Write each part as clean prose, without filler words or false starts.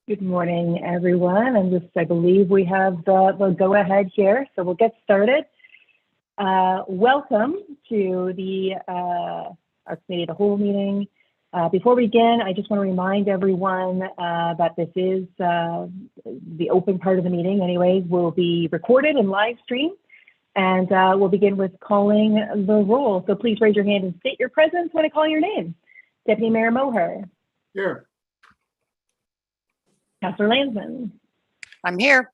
Good morning, everyone. I believe we have the go-ahead here, so we'll get started. Welcome to our Committee of the Whole meeting. Before we begin, I just want to remind everyone that this is the open part of the meeting anyways, will be recorded and live streamed. And we'll begin with calling the roll. So please raise your hand and state your presence when I call your name. Deputy Mayor Moher. Here. Councillor Landsman. I'm here.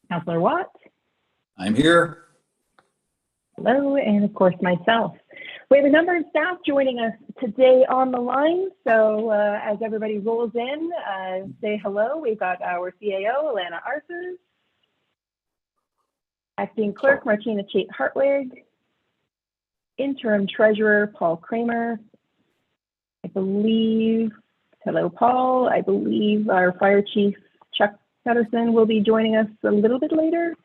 Councillor Watt. I'm here. Hello, and of course myself. We have a number of staff joining us today on the line. So as everybody rolls in, say hello. We've got our CAO, Alana Arthur, Acting Clerk, Martina Chait-Hartwig, Interim Treasurer, Paul Kramer. I believe, hello, Paul. I believe our Fire Chief, Chuck Patterson, will be joining us a little bit later.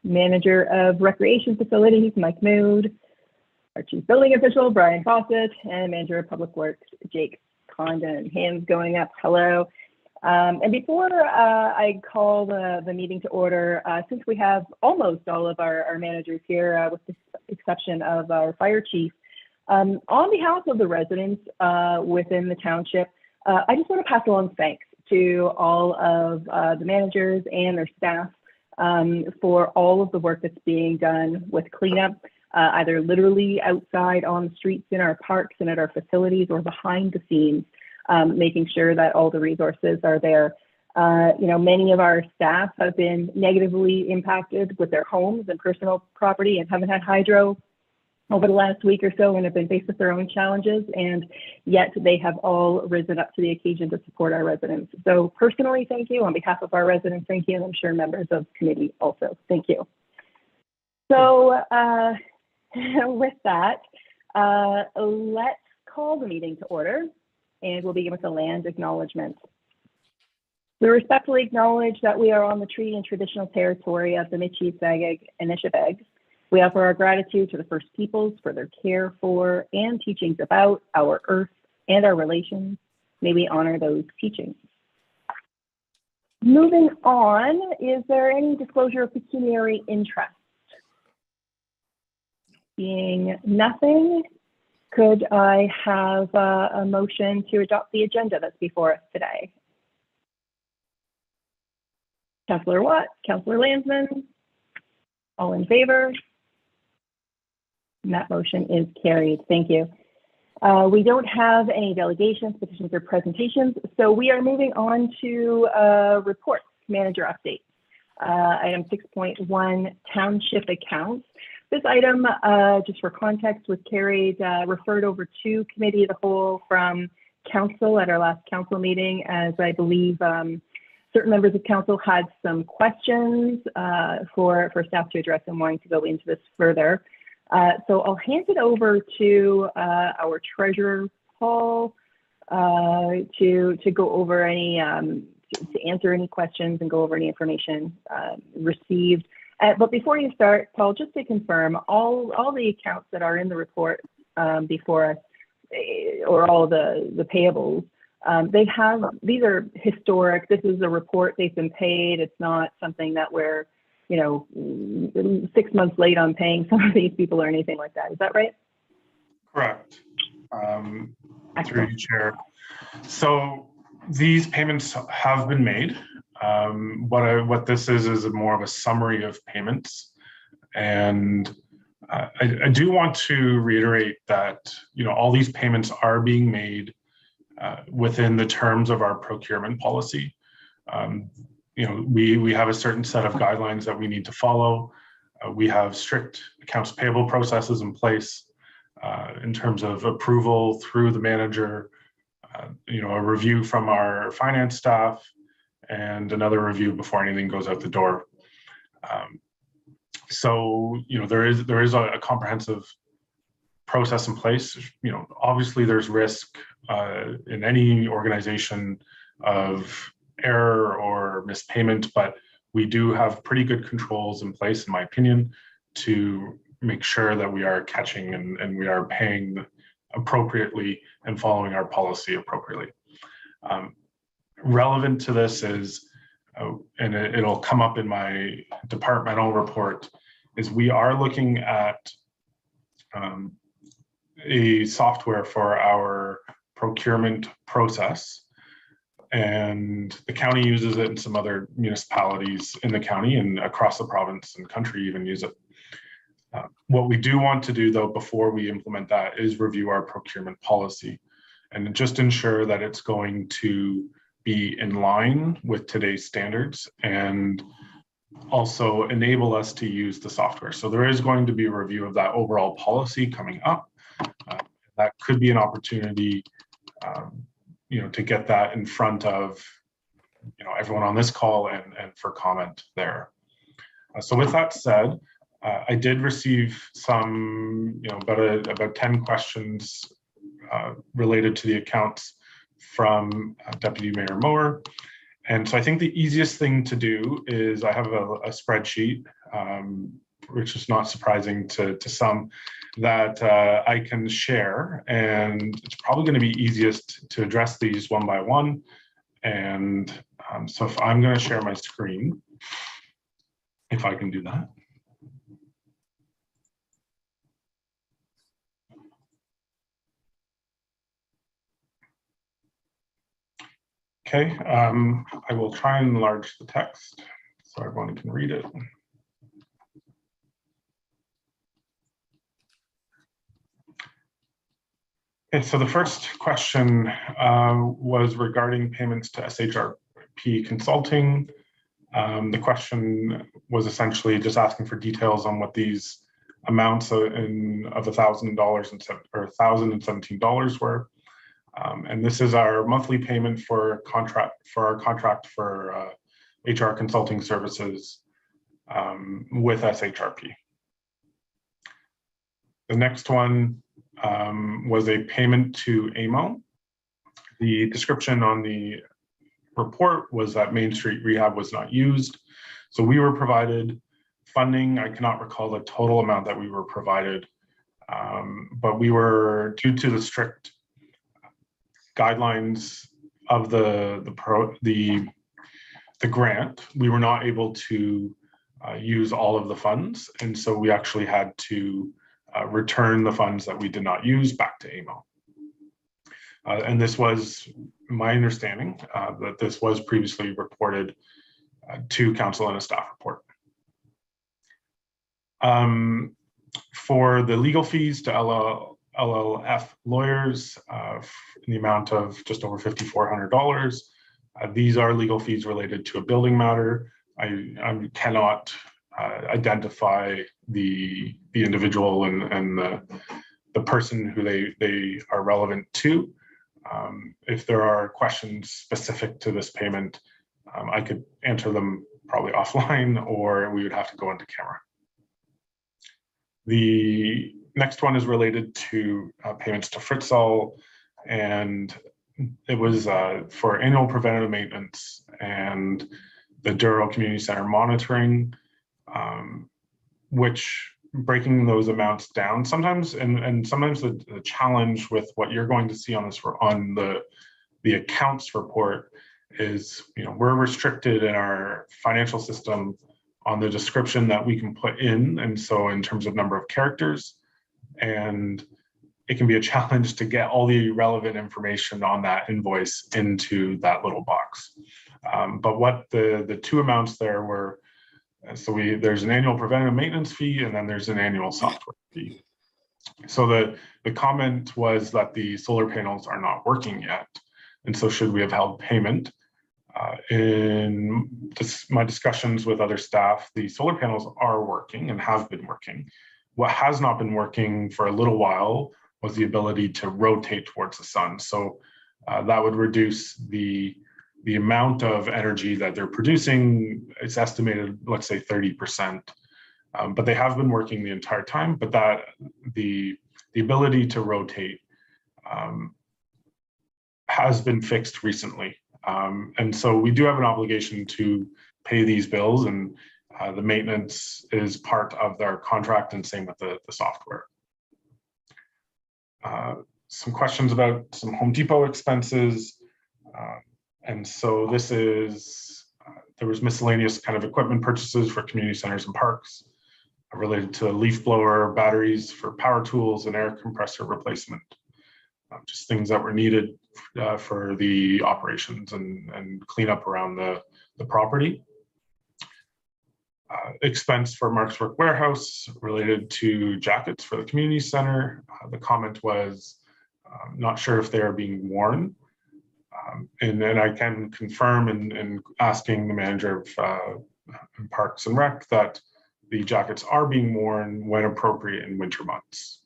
Manager of Recreation Facilities, Mike Mood. Our Chief Building Official, Brian Fawcett, and Manager of Public Works, Jake Condon. Hands going up, hello. And before I call the meeting to order, since we have almost all of our managers here, with the exception of our Fire Chief, on behalf of the residents within the township, I just want to pass along thanks to all of the managers and their staff for all of the work that's being done with cleanup, either literally outside on the streets in our parks and at our facilities or behind the scenes, making sure that all the resources are there. Many of our staff have been negatively impacted with their homes and personal property and haven't had hydro over the last week or so and have been faced with their own challenges, and yet they have all risen up to the occasion to support our residents. So personally, thank you. On behalf of our residents, thank you, and I'm sure members of the committee also, thank you. So with that, let's call the meeting to order, and we'll begin with the land acknowledgement. We respectfully acknowledge that we are on the treaty and traditional territory of the Michi-Sageg and Nishabeg. We offer our gratitude to the First Peoples for their care for and teachings about our earth and our relations. May we honor those teachings. Moving on, is there any disclosure of pecuniary interest? Being nothing, could I have a motion to adopt the agenda that's before us today? Councillor Watt, Councillor Landsman, all in favor? And that motion is carried. Thank you. We don't have any delegations, petitions, or presentations, so we are moving on to reports, manager updates. Item 6.1, Township accounts. This item, just for context, was carried, referred over to Committee of the Whole from Council at our last Council meeting, as I believe certain members of Council had some questions for staff to address and wanting to go into this further. So I'll hand it over to our treasurer, Paul, to go over any, to answer any questions and go over any information received. But before you start, Paul, just to confirm, all the accounts that are in the report before us, or all the payables, these are historic. This is a report, they've been paid. It's not something that we're 6 months late on paying some of these people or anything like that. Is that right? Correct. Through you, Chair. So these payments have been made. What this is more of a summary of payments, and I do want to reiterate that all these payments are being made within the terms of our procurement policy. We have a certain set of guidelines that we need to follow. We have strict accounts payable processes in place in terms of approval through the manager, a review from our finance staff, and another review before anything goes out the door. So there is a comprehensive process in place. Obviously there's risk in any organization of error or mispayment, but we do have pretty good controls in place, in my opinion, to make sure that we are catching and we are paying appropriately and following our policy appropriately. Relevant to this is, and it'll come up in my departmental report, is we are looking at a software for our procurement process, and the county uses it, and some other municipalities in the county and across the province and country even use it. What we do want to do, though, before we implement that is review our procurement policy and just ensure that it's going to be in line with today's standards and also enable us to use the software. So there is going to be a review of that overall policy coming up. That could be an opportunity, to get that in front of, everyone on this call and for comment there. So with that said, I did receive some, about 10 questions related to the accounts from Deputy Mayor Moore. And so I think the easiest thing to do is I have a spreadsheet, which is not surprising to some, that I can share. And it's probably going to be easiest to address these one by one. And so if I'm going to share my screen, if I can do that. Okay, I will try and enlarge the text so everyone can read it. Okay, so the first question was regarding payments to SHRP Consulting. The question was essentially just asking for details on what these amounts of $1,000 or $1,017 were. And this is our monthly payment for our contract for HR consulting services with SHRP. The next one was a payment to AMO. The description on the report was that Main Street Rehab was not used. So we were provided funding. I cannot recall the total amount that we were provided, but we were, due to the strict guidelines of the grant, we were not able to use all of the funds, and so we actually had to return the funds that we did not use back to AMO. And this was my understanding that this was previously reported to council in a staff report. For the legal fees to LLF lawyers in the amount of just over $5,400. These are legal fees related to a building matter. I cannot identify the individual and the person who they are relevant to. If there are questions specific to this payment, I could answer them probably offline, or we would have to go into camera. The next one is related to payments to Fritzl, and it was for annual preventative maintenance and the Douro Community Center monitoring, which breaking those amounts down sometimes, and sometimes the challenge with what you're going to see on this on the accounts report is, we're restricted in our financial system on the description that we can put in, and so in terms of number of characters, and it can be a challenge to get all the relevant information on that invoice into that little box. But what the two amounts there were, so there's an annual preventative maintenance fee, and then there's an annual software fee. So the comment was that the solar panels are not working yet, and so should we have held payment? In my discussions with other staff, the solar panels are working and have been working. What has not been working for a little while was the ability to rotate towards the sun. So that would reduce the amount of energy that they're producing. It's estimated, let's say 30%, but they have been working the entire time, but that the ability to rotate has been fixed recently. And so we do have an obligation to pay these bills, and the maintenance is part of their contract, and same with the software. Some questions about some Home Depot expenses. And so this is, there was miscellaneous kind of equipment purchases for community centers and parks related to leaf blower, batteries for power tools, and air compressor replacement. Just things that were needed for the operations and cleanup around the property. Expense for Mark's Work Warehouse related to jackets for the community center. The comment was, not sure if they are being worn. And then I can confirm in asking the manager of Parks and Rec that the jackets are being worn when appropriate in winter months.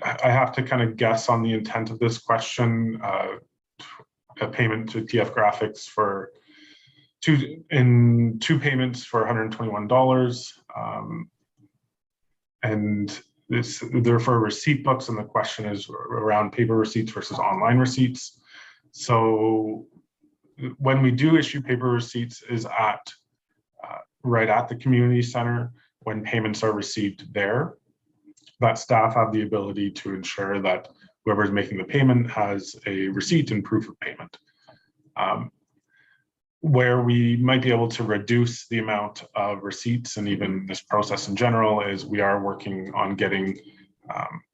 I have to kind of guess on the intent of this question. A payment to TF Graphics for two payments for $121. And they're for receipt books, and the question is around paper receipts versus online receipts. So when we do issue paper receipts is at right at the community center when payments are received there. That staff have the ability to ensure that whoever's making the payment has a receipt and proof of payment. Where we might be able to reduce the amount of receipts and even this process in general is we are working on getting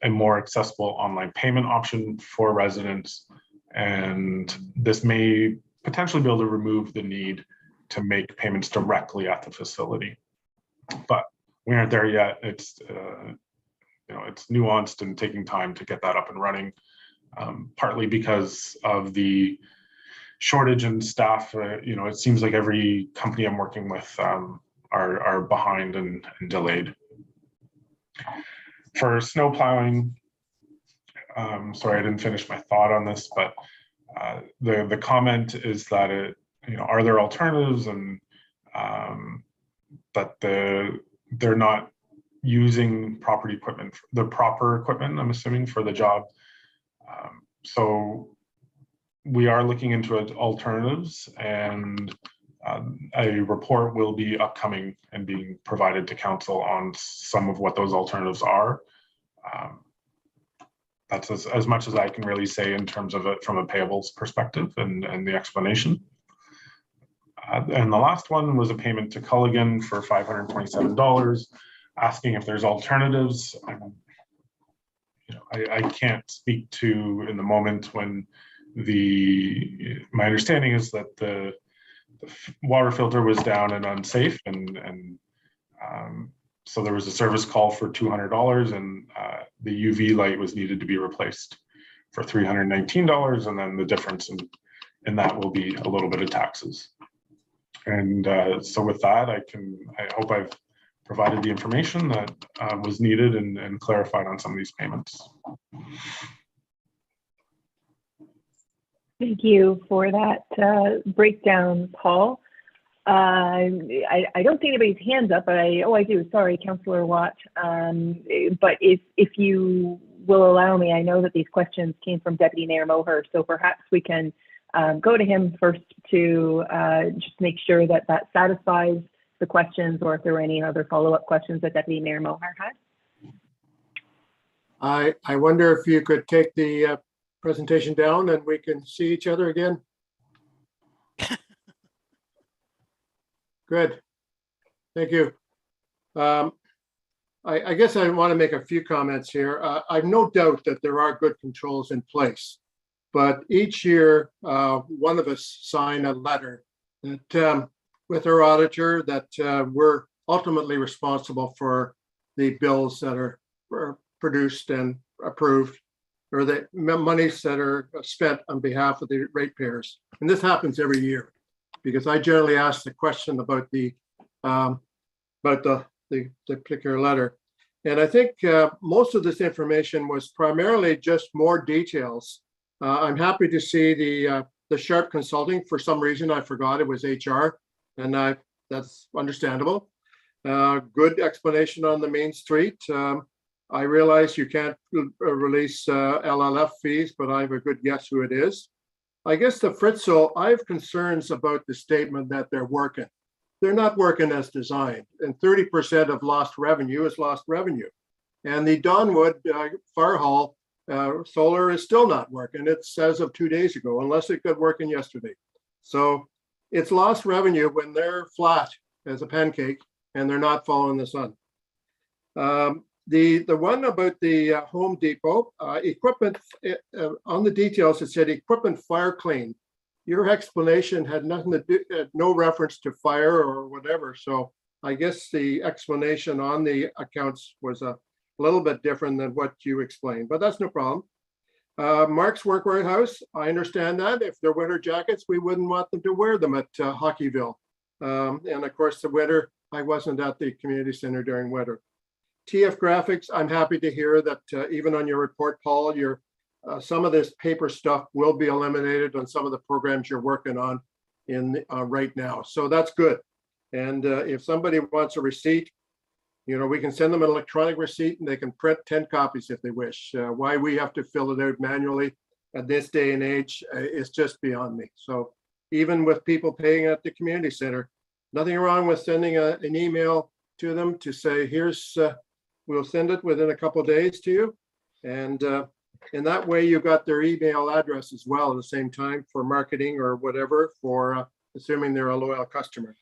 a more accessible online payment option for residents. And this may potentially be able to remove the need to make payments directly at the facility. But we aren't there yet. It's it's nuanced and taking time to get that up and running, partly because of the shortage in staff. It seems like every company I'm working with are behind and delayed. For snow plowing, sorry, I didn't finish my thought on this, but the comment is that are there alternatives, and that they're not using proper equipment, I'm assuming, for the job. So we are looking into alternatives, and a report will be upcoming and being provided to council on some of what those alternatives are. That's as much as I can really say in terms of it from a payables perspective and the explanation. And the last one was a payment to Culligan for $527, asking if there's alternatives. I can't speak to in the moment when my understanding is that the water filter was down and unsafe, and so there was a service call for $200, and the UV light was needed to be replaced for $319, and then the difference in that will be a little bit of taxes. And so with that, I hope I've provided the information that was needed and clarified on some of these payments. Thank you for that breakdown, Paul. I don't see anybody's hands up, but I do. Sorry, Councillor Watt. But if you will allow me, I know that these questions came from Deputy Mayor Moher, so perhaps we can go to him first to just make sure that satisfies the questions, or if there were any other follow-up questions that Deputy Mayor Moher had. I wonder if you could take the presentation down and we can see each other again. Good. Thank you. I guess I want to make a few comments here. I've no doubt that there are good controls in place, but each year one of us sign a letter that with our auditor that we're ultimately responsible for the bills that are produced and approved, or the monies that are spent on behalf of the ratepayers. And this happens every year, because I generally ask the question about the particular letter. And I think most of this information was primarily just more details. I'm happy to see the Sharp Consulting. For some reason, I forgot it was HR, and that's understandable. Good explanation on the Main Street. I realize you can't release LLF fees, but I have a good guess who it is. I guess the Fritzl, I have concerns about the statement that they're working. They're not working as designed, and 30% of lost revenue is lost revenue. And the Donwood Fire Hall solar is still not working. It says of 2 days ago, unless it got working yesterday. So it's lost revenue when they're flat as a pancake and they're not following the sun. The one about the Home Depot equipment, on the details, it said equipment fire clean. Your explanation had nothing to do, no reference to fire or whatever. So I guess the explanation on the accounts was a little bit different than what you explained, but that's no problem. Mark's Workwear House, I understand that. If they're winter jackets, we wouldn't want them to wear them at Hockeyville. And of course, the winter, I wasn't at the community center during winter. TF Graphics, I'm happy to hear that even on your report, Paul, some of this paper stuff will be eliminated on some of the programs you're working on in right now. So that's good. And if somebody wants a receipt, you know, we can send them an electronic receipt and they can print 10 copies if they wish. Why we have to fill it out manually at this day and age is just beyond me. So even with people paying at the community center, nothing wrong with sending an email to them to say, here's, we'll send it within a couple of days to you. And in that way, you got their email address as well at the same time for marketing or whatever, for assuming they're a loyal customer.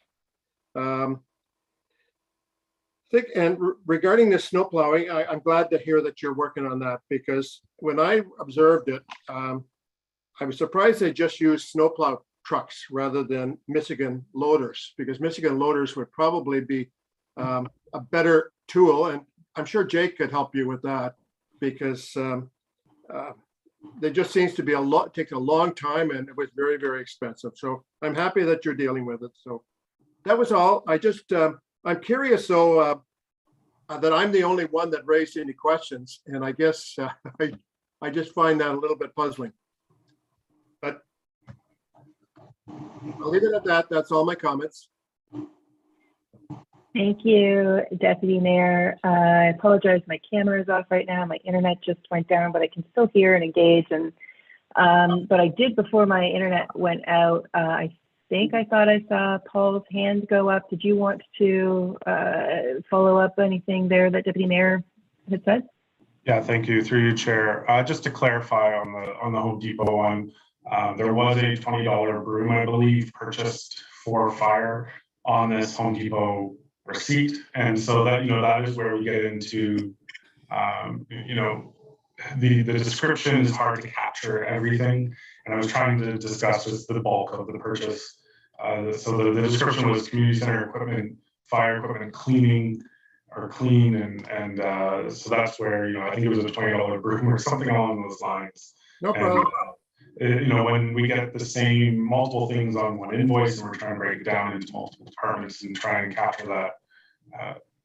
Regarding the snow plowing, I'm glad to hear that you're working on that, because when I observed it, I was surprised they just used snowplow trucks rather than Michigan loaders, because Michigan loaders would probably be a better tool. And I'm sure Jake could help you with that, because there just seems to be a lot, takes a long time, and it was very, very expensive. So I'm happy that you're dealing with it. So that was all. I just, I'm curious, though, that I'm the only one that raised any questions, and I guess I just find that a little bit puzzling. But I'll leave it at that. That's all my comments. Thank you, Deputy Mayor. I apologize, my camera is off right now. My internet just went down, but I can still hear and engage. And but I did, before my internet went out, I think I thought I saw Paul's hand go up. Did you want to follow up anything there that Deputy Mayor had said? Yeah, thank you. Through you, Chair. Just to clarify on the Home Depot one, there was a $20 broom, I believe, purchased for fire on this Home Depot receipt, and so that, you know, that is where we get into, you know, the description is hard to capture everything, and I was trying to discuss just the bulk of the purchase. So the description was community center equipment, fire equipment, cleaning, or clean, and so that's where, you know, I think it was a $20 broom or something along those lines. No problem. And, you know, when we get the same multiple things on one invoice and we're trying to break it down into multiple departments and try and capture that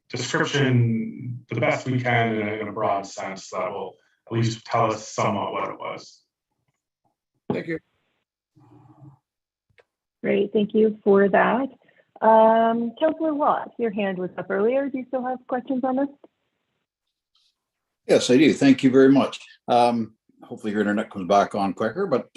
description the best we can in a broad sense, that will at least tell us somewhat what it was. Thank you. Great, thank you for that. Councillor Watt, your hand was up earlier. Do you still have questions on this? Yes, I do. Thank you very much. Hopefully your internet comes back on quicker, but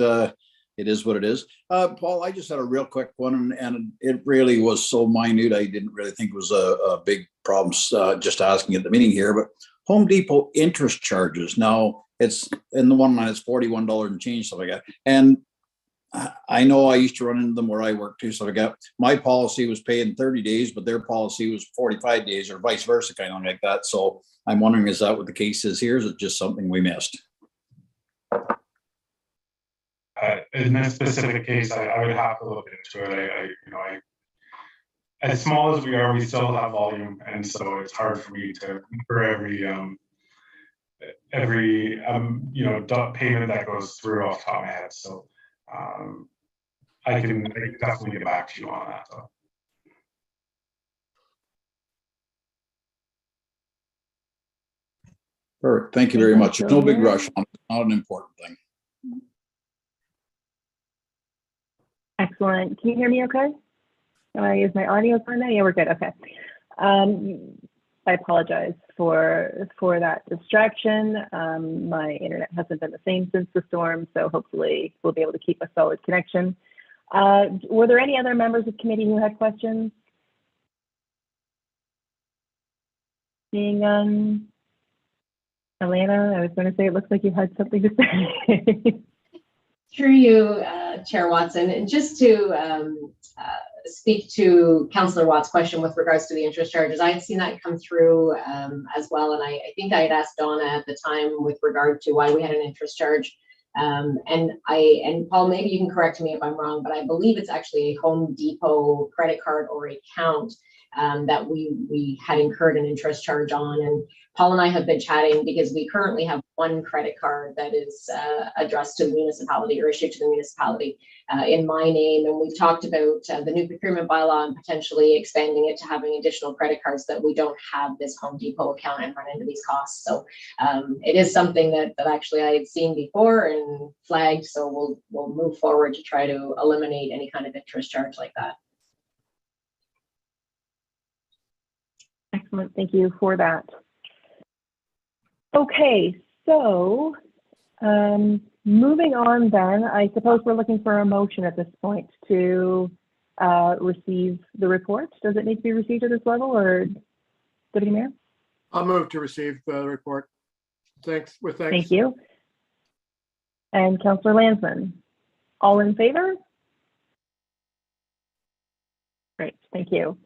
it is what it is. Paul, I just had a real quick one, and it really was so minute, I didn't really think it was a big problem, just asking at the meeting here, but Home Depot interest charges. Now, it's in the one line, it's $41 and change, stuff like that. And I know I used to run into them where I work too, so I got, my policy was paying 30 days, but their policy was 45 days or vice versa, kind of like that. So I'm wondering, is that what the case is here? Is it just something we missed? In this specific case, I would have to look into it. As small as we are, we still have volume, and so it's hard for me to for every you know, payment that goes through off the top of my head. So I can definitely get back to you on that, though. Perfect. Thank you very much. There's no big rush on it. It's not an important thing. Excellent. Can you hear me okay? Is my audio on now? Yeah, we're good. Okay. I apologize for that distraction. My internet hasn't been the same since the storm, so hopefully we'll be able to keep a solid connection. Were there any other members of committee who had questions? Seeing none. Elena, I was going to say, it looks like you had something to say. Through you, Chair Watson, and just to speak to Councillor Watt's question with regards to the interest charges, I had seen that come through as well, and I think I had asked Donna at the time with regard to why we had an interest charge. And Paul, maybe you can correct me if I'm wrong, but I believe it's actually a Home Depot credit card or account that we had incurred an interest charge on. And Paul and I have been chatting because we currently have one credit card that is addressed to the municipality or issued to the municipality in my name. And we've talked about the new procurement bylaw and potentially expanding it to having additional credit cards so that we don't have this Home Depot account and run into these costs. So it is something that actually I had seen before and flagged. So we'll move forward to try to eliminate any kind of interest charge like that. Excellent. Thank you for that. Okay, so moving on then, I suppose we're looking for a motion at this point to receive the report. Does it need to be received at this level, or Deputy Mayor? I'll move to receive the report. Thanks. Thank you. And Councillor Landsman, all in favor? Great, thank you.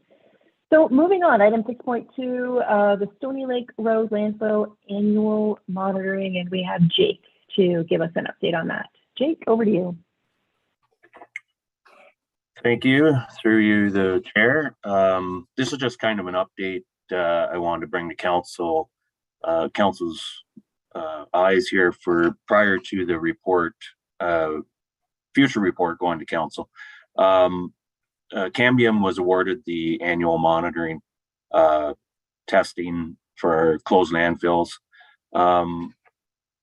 So moving on, item 6.2, the Stony Lake Road landfill annual monitoring, and we have Jake to give us an update on that. Jake, over to you. Thank you, through you, the chair. This is just kind of an update I wanted to bring to council's eyes here for prior to the report, future report going to council. Cambium was awarded the annual monitoring testing for closed landfills.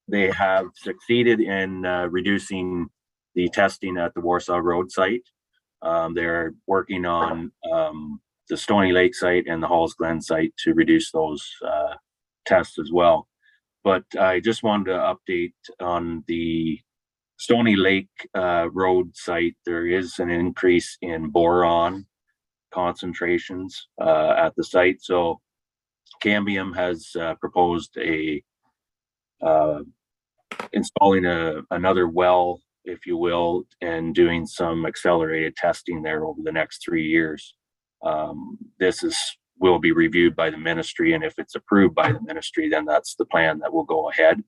They have succeeded in reducing the testing at the Warsaw Road site. They're working on the Stony Lake site and the Halls Glen site to reduce those tests as well. But I just wanted to update on the Stony Lake Road site. There is an increase in boron concentrations at the site. So Cambium has proposed installing another well, if you will, and doing some accelerated testing there over the next 3 years. This will be reviewed by the ministry, and if it's approved by the ministry, then that's the plan that will go ahead.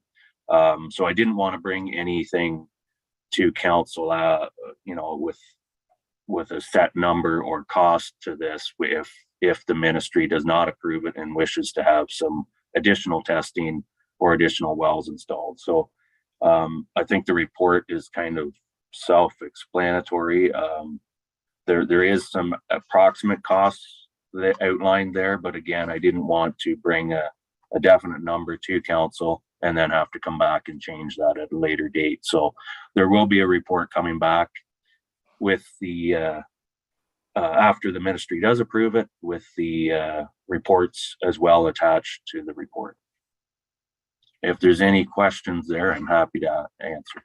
So I didn't want to bring anything to council, with a set number or cost to this if the ministry does not approve it and wishes to have some additional testing or additional wells installed. So I think the report is kind of self-explanatory. There is some approximate costs that outlined there, but again, I didn't want to bring a definite number to council and then have to come back and change that at a later date. So there will be a report coming back with the after the ministry does approve it, with the reports as well attached to the report. If there's any questions there, I'm happy to answer.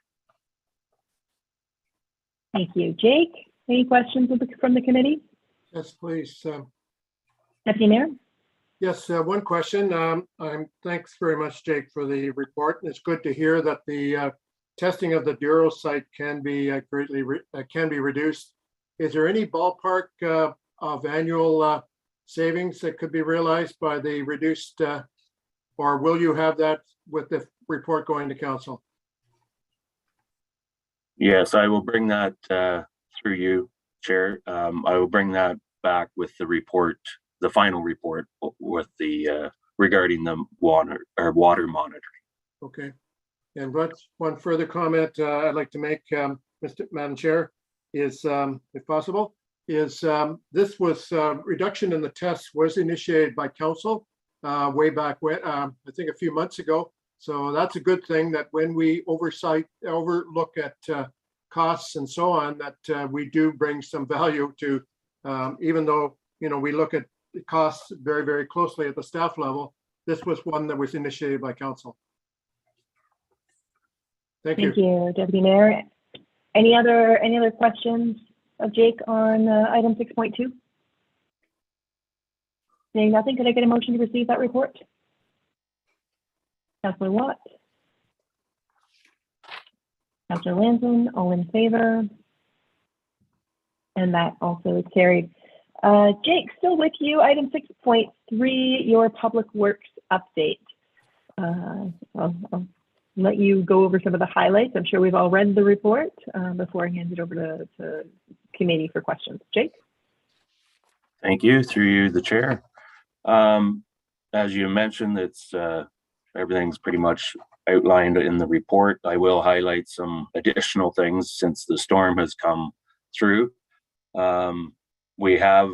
Thank you. Jake, any questions from the committee? Yes, please. Deputy Mayor? Yes, one question. Thanks very much, Jake, for the report. It's good to hear that the testing of the Douro site can be greatly reduced. Is there any ballpark of annual savings that could be realized by the reduced, or will you have that with the report going to council? Yes, I will bring that through you, Chair. I will bring that back with the report, the final report with the regarding the water monitoring. Okay. And one further comment I'd like to make, Madam Chair, is, if possible, is this was reduction in the tests was initiated by council way back when, I think a few months ago. So that's a good thing, that when we overlook at costs and so on, that we do bring some value to, even though, we look at the costs very, very closely at the staff level. This was one that was initiated by council. Thank you. Thank you, Deputy Mayor. Any other questions of Jake on item 6.2? Saying nothing, could I get a motion to receive that report? Councillor Watt. Councillor Lanson, all in favor. And that also is carried. Jake, still with you. Item 6.3, your Public Works update. I'll let you go over some of the highlights. I'm sure we've all read the report before I hand it over to committee for questions. Jake? Thank you, through you, the chair. As you mentioned, it's everything's pretty much outlined in the report. I will highlight some additional things since the storm has come through. We have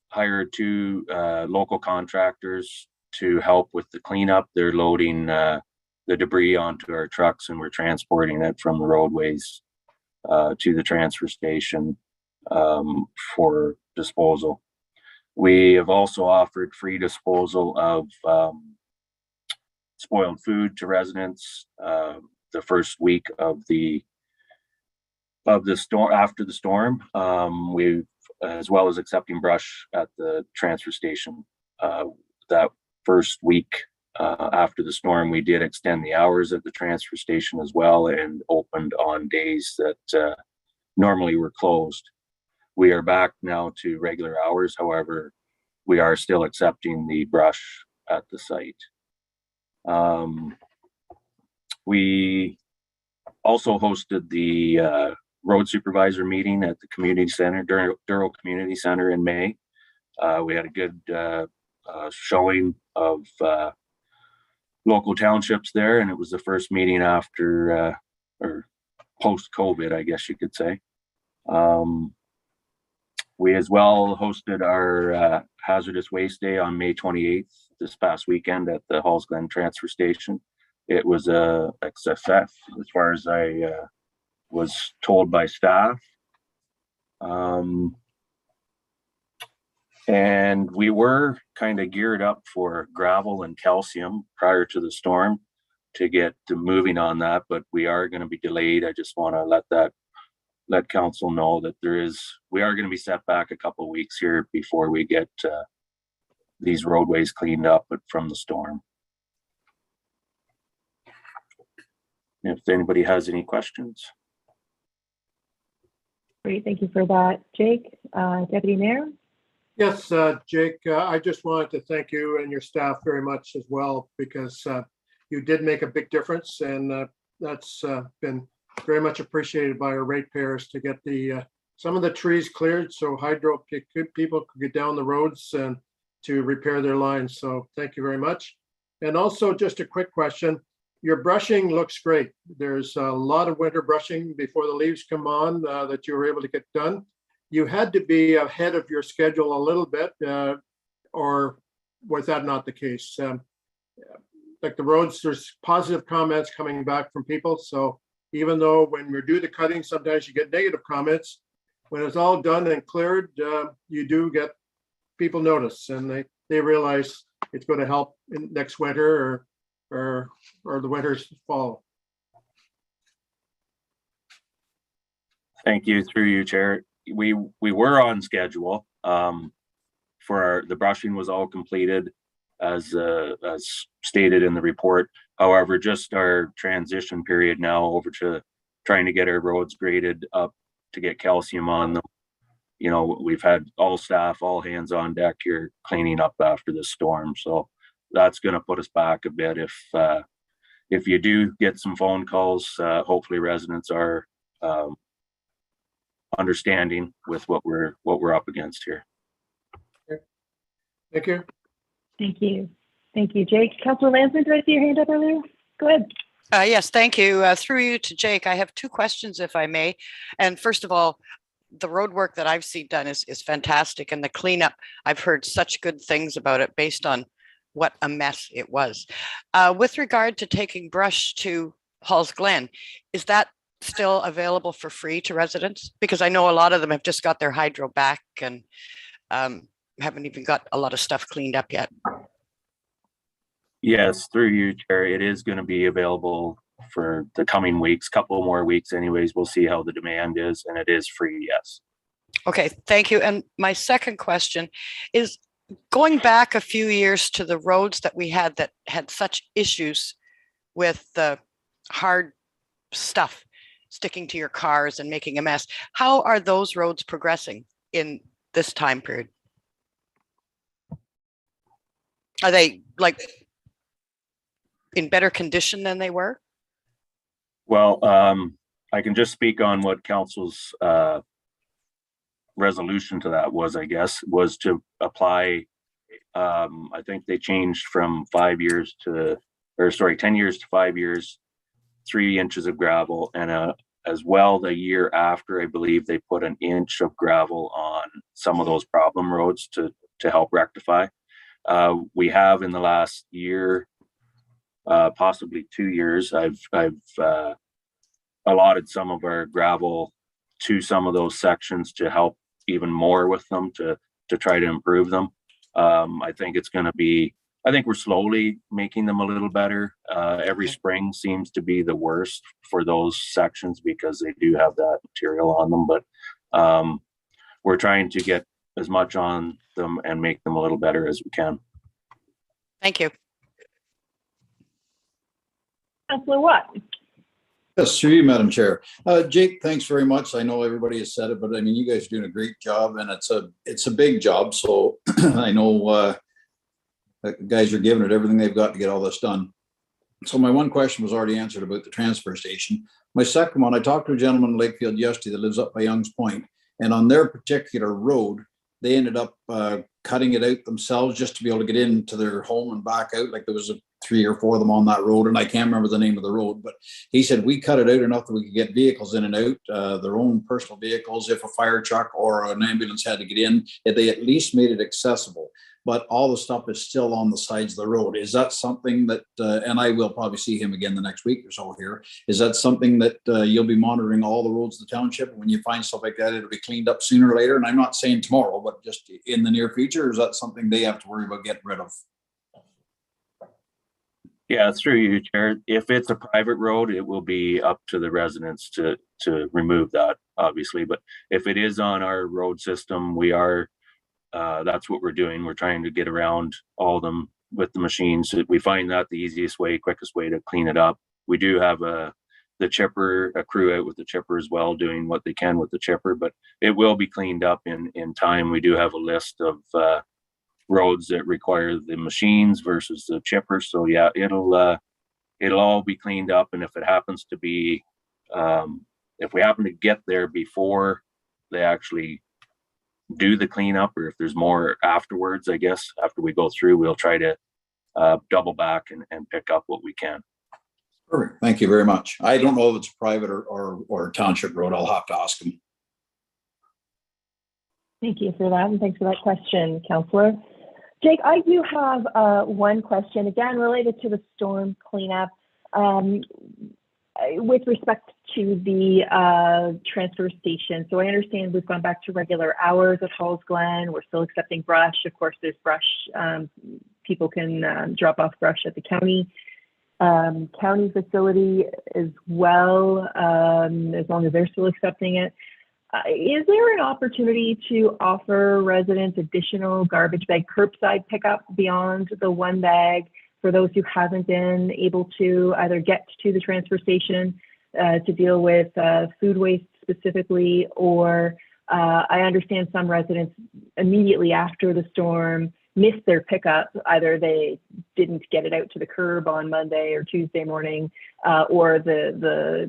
hired 2 local contractors to help with the cleanup. They're loading the debris onto our trucks, and we're transporting it from the roadways to the transfer station for disposal. We have also offered free disposal of spoiled food to residents the first week of the storm. After the storm, we've, as well as accepting brush at the transfer station. That first week after the storm, we did extend the hours at the transfer station as well, and opened on days that normally were closed. We are back now to regular hours. However, we are still accepting the brush at the site. We also hosted the road supervisor meeting at the community center, Douro Community Center, in May. We had a good showing of local townships there, and it was the first meeting after or post-COVID, I guess you could say. We as well hosted our hazardous waste day on May 28th, this past weekend, at the Halls Glen transfer station. It was a success as far as I was told by staff. And we were kind of geared up for gravel and calcium prior to the storm to get moving on that, but we are going to be delayed. I just want to let council know that we are going to be set back a couple of weeks here before we get these roadways cleaned up from the storm. If anybody has any questions. Great, thank you for that. Jake, Deputy Mayor? Yes, Jake, I just wanted to thank you and your staff very much as well, because you did make a big difference, and that's been very much appreciated by our ratepayers to get some of the trees cleared so people could get down the roads and to repair their lines. So thank you very much. And also, just a quick question. Your brushing looks great. There's a lot of winter brushing before the leaves come on that you were able to get done. You had to be ahead of your schedule a little bit, or was that not the case? Like the roads, there's positive comments coming back from people. So even though when we do the cutting, sometimes you get negative comments, when it's all done and cleared, you do get people notice, and they realize it's going to help in next winter or the winters fall. Thank you, through you, Chair. We were on schedule. For the brushing was all completed as stated in the report. However, just our transition period now over to trying to get our roads graded up to get calcium on them. You know, we've had all staff, all hands on deck here cleaning up after the storm. So that's going to put us back a bit. If you do get some phone calls, hopefully residents are understanding with what we're up against here. Okay. Thank you. Thank you. Thank you, Jake. Councillor Lanson, did I see your hand up earlier? Go ahead. Yes, thank you. Through you to Jake, I have 2 questions, if I may. And first of all, the road work that I've seen done is fantastic. And the cleanup, I've heard such good things about it based on what a mess it was. With regard to taking brush to Halls Glen, is that still available for free to residents? Because I know a lot of them have just got their hydro back and haven't even got a lot of stuff cleaned up yet. Yes, through you, Chair, it is going to be available for the coming weeks, couple more weeks anyways. We'll see how the demand is, and it is free, yes. Okay, thank you. And my second question is, going back a few years to the roads that we had that had such issues with the hard stuff sticking to your cars and making a mess. How are those roads progressing in this time period? Are they like in better condition than they were? Well, I can just speak on what council's resolution to that was, I guess, was to apply. I think they changed from 10 years to 5 years, 3 inches of gravel, and as well the year after, I believe they put an inch of gravel on some of those problem roads to help rectify. We have in the last year, possibly 2 years, I've allotted some of our gravel to some of those sections to help even more with them to try to improve them. I think it's going to be, I think we're slowly making them a little better. Every spring seems to be the worst for those sections because they do have that material on them, but we're trying to get as much on them and make them a little better as we can. Thank you. Councillor Watt. Yes, through you, Madam Chair. Jake, thanks very much. I know everybody has said it, but I mean, you guys are doing a great job, and it's a big job. So I know guys are giving it everything they've got to get all this done. So my one question was already answered about the transfer station. My second one, I talked to a gentleman in Lakefield yesterday that lives up by Young's Point, and on their particular road, they ended up cutting it out themselves just to be able to get into their home and back out. Like there was 3 or 4 of them on that road, and I can't remember the name of the road, but he said we cut it out enough that we could get vehicles in and out, their own personal vehicles. If a fire truck or an ambulance had to get in, they at least made it accessible. But all the stuff is still on the sides of the road. Is that something that, and I will probably see him again the next week or so here, is that something that you'll be monitoring all the roads of the township? When you find stuff like that, it'll be cleaned up sooner or later? And I'm not saying tomorrow, but just in the near future, or is that something they have to worry about getting rid of? Yeah, through you, Chair. If it's a private road, it will be up to the residents to remove that, obviously. But if it is on our road system, we are, that's what we're doing. We're trying to get around all of them with the machines. We find that the easiest way, quickest way to clean it up. We do have the chipper, a crew out with the chipper as well, doing what they can with the chipper, but it will be cleaned up in time. We do have a list of roads that require the machines versus the chipper. So yeah, it'll all be cleaned up. And if it happens to be, if we happen to get there before they actually do the cleanup, or if there's more afterwards, I guess, after we go through, we'll try to double back and pick up what we can. Perfect. Thank you very much. I don't know if it's a private or township road. I'll have to ask him. Thank you for that, and thanks for that question, Councillor. Jake, I do have one question, again, related to the storm cleanup. With respect to the transfer station. So I understand we've gone back to regular hours at Halls Glen. We're still accepting brush. Of course, there's brush. People can drop off brush at the county facility as well, as long as they're still accepting it. Is there an opportunity to offer residents additional garbage bag curbside pickup beyond the 1 bag for those who haven't been able to either get to the transfer station to deal with food waste specifically, or I understand some residents immediately after the storm missed their pickup. Either they didn't get it out to the curb on Monday or Tuesday morning, or the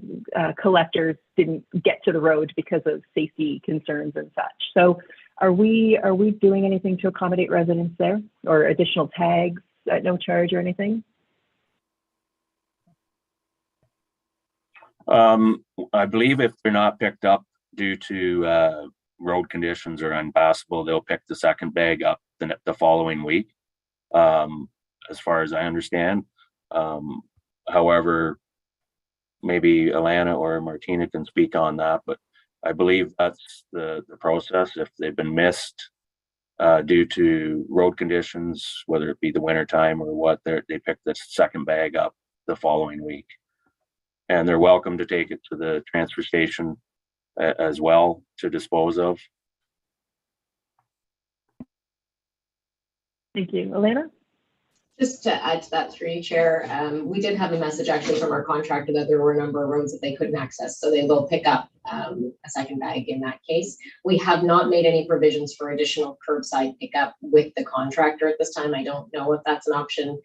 collectors didn't get to the road because of safety concerns and such. So are we doing anything to accommodate residents there, or additional tags at no charge or anything? I believe if they're not picked up due to road conditions or unpassable, they'll pick the second bag up the following week, as far as I understand. However, maybe Alana or Martina can speak on that, but I believe that's the process. If they've been missed due to road conditions, whether it be the winter time or what, they pick the second bag up the following week. And they're welcome to take it to the transfer station as well to dispose of. Thank you. Alana? Just to add to that through you, Chair, we did have a message actually from our contractor that there were a number of roads that they couldn't access, so they will pick up a second bag in that case. We have not made any provisions for additional curbside pickup with the contractor at this time. I don't know if that's an option.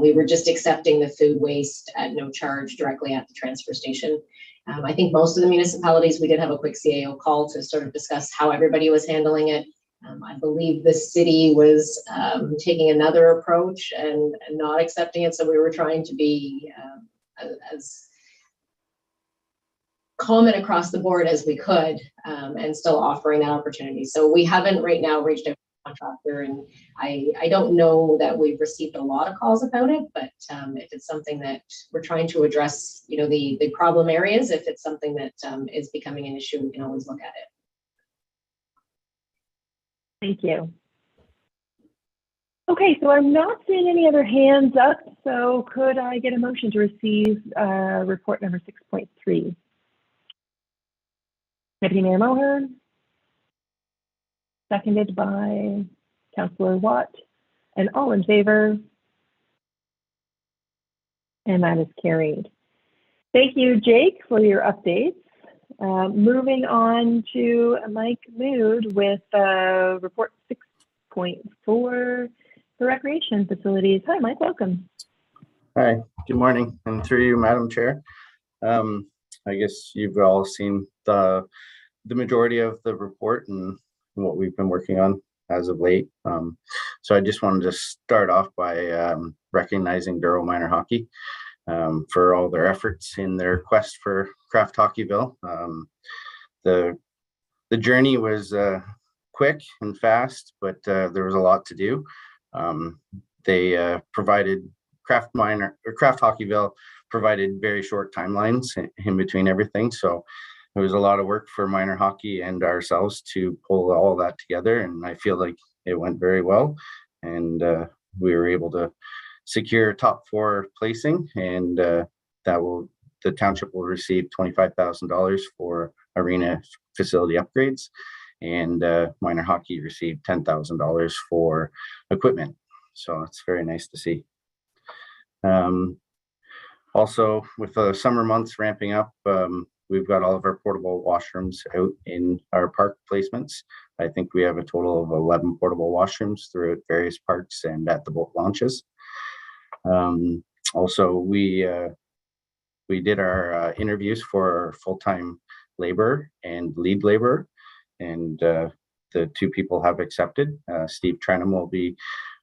We were just accepting the food waste at no charge directly at the transfer station. I think most of the municipalities, we did have a quick CAO call to sort of discuss how everybody was handling it. I believe the city was taking another approach and not accepting it. So we were trying to be as common across the board as we could and still offering that opportunity. So we haven't right now reached out to the contractor, and I don't know that we've received a lot of calls about it, but if it's something that we're trying to address, you know, the problem areas, if it's something that is becoming an issue, we can always look at it. Thank you. Okay, so I'm not seeing any other hands up, so could I get a motion to receive report number 6.3? Deputy Mayor Mohan, seconded by Councillor Watt, and all in favor, and that is carried. Thank you, Jake, for your updates. Moving on to Mike Mood with report 6.4, the recreation facilities. Hi, Mike, welcome. Hi, good morning, and through you, Madam Chair. I guess you've all seen the majority of the report and what we've been working on as of late. So I just wanted to start off by recognizing Douro Minor Hockey for all their efforts in their quest for Craft Hockeyville. The journey was quick and fast, but there was a lot to do. They provided Craft Hockeyville provided very short timelines in between everything. So it was a lot of work for minor hockey and ourselves to pull all that together. And I feel like it went very well. And we were able to secure top 4 placing, and the township will receive $25,000 for arena facility upgrades, and minor hockey received $10,000 for equipment. So it's very nice to see. Also, with the summer months ramping up, we've got all of our portable washrooms out in our park placements. I think we have a total of 11 portable washrooms throughout various parks and at the boat launches. Also, we did our interviews for full-time labor and lead labor, and the 2 people have accepted. Steve Trenham will be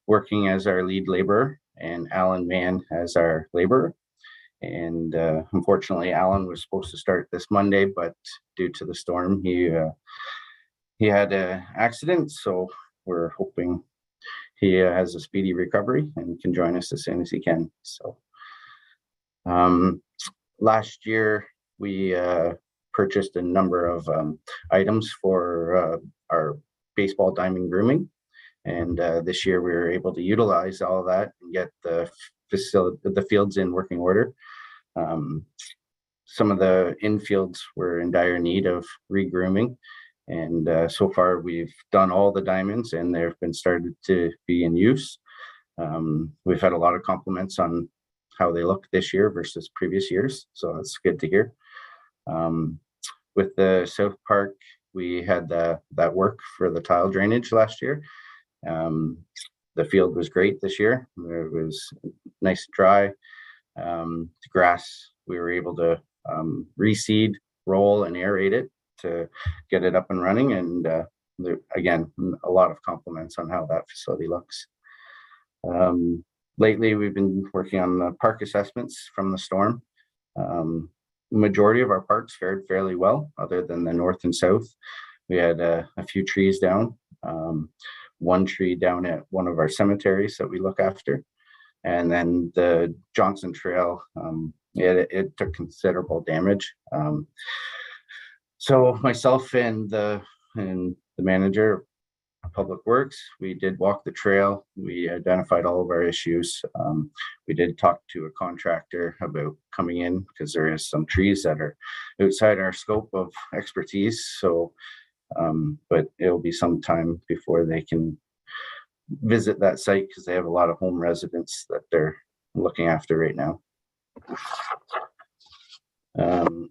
working as our lead laborer, and Alan Mann as our laborer. And unfortunately, Alan was supposed to start this Monday, but due to the storm, he had an accident. So we're hoping he has a speedy recovery and can join us as soon as he can. So last year, we purchased a number of items for our baseball diamond grooming. And this year we were able to utilize all of that and get the fields in working order. Some of the infields were in dire need of re-grooming, and so far we've done all the diamonds and they've been started to be in use. We've had a lot of compliments on how they look this year versus previous years, so that's good to hear. With the South Park, we had that work for the tile drainage last year. The field was great this year. It was nice and dry. The grass, we were able to reseed, roll, and aerate it to get it up and running. And again, a lot of compliments on how that facility looks. Lately, we've been working on the park assessments from the storm. Majority of our parks fared fairly well, other than the north and south. We had a few trees down. One tree down at one of our cemeteries that we look after. And then the Johnson Trail, it took considerable damage. So myself and the manager of Public Works, we did walk the trail. We identified all of our issues. We did talk to a contractor about coming in because there is some trees that are outside our scope of expertise. So but it'll be some time before they can visit that site because they have a lot of home residents that they're looking after right now.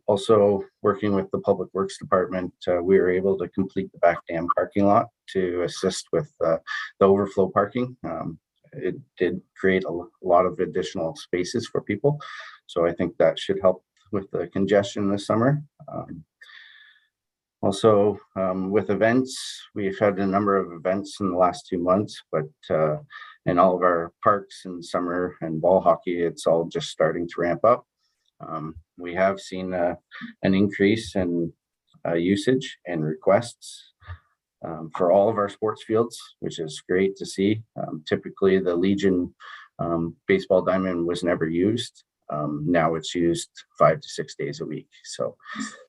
Also working with the Public Works Department, we were able to complete the back dam parking lot to assist with the overflow parking. It did create a lot of additional spaces for people. So I think that should help with the congestion this summer. Also, with events, we've had a number of events in the last 2 months, but in all of our parks and summer and ball hockey, it's all just starting to ramp up. We have seen an increase in usage and requests for all of our sports fields, which is great to see. Typically, the Legion baseball diamond was never used. Now it's used 5 to 6 days a week. So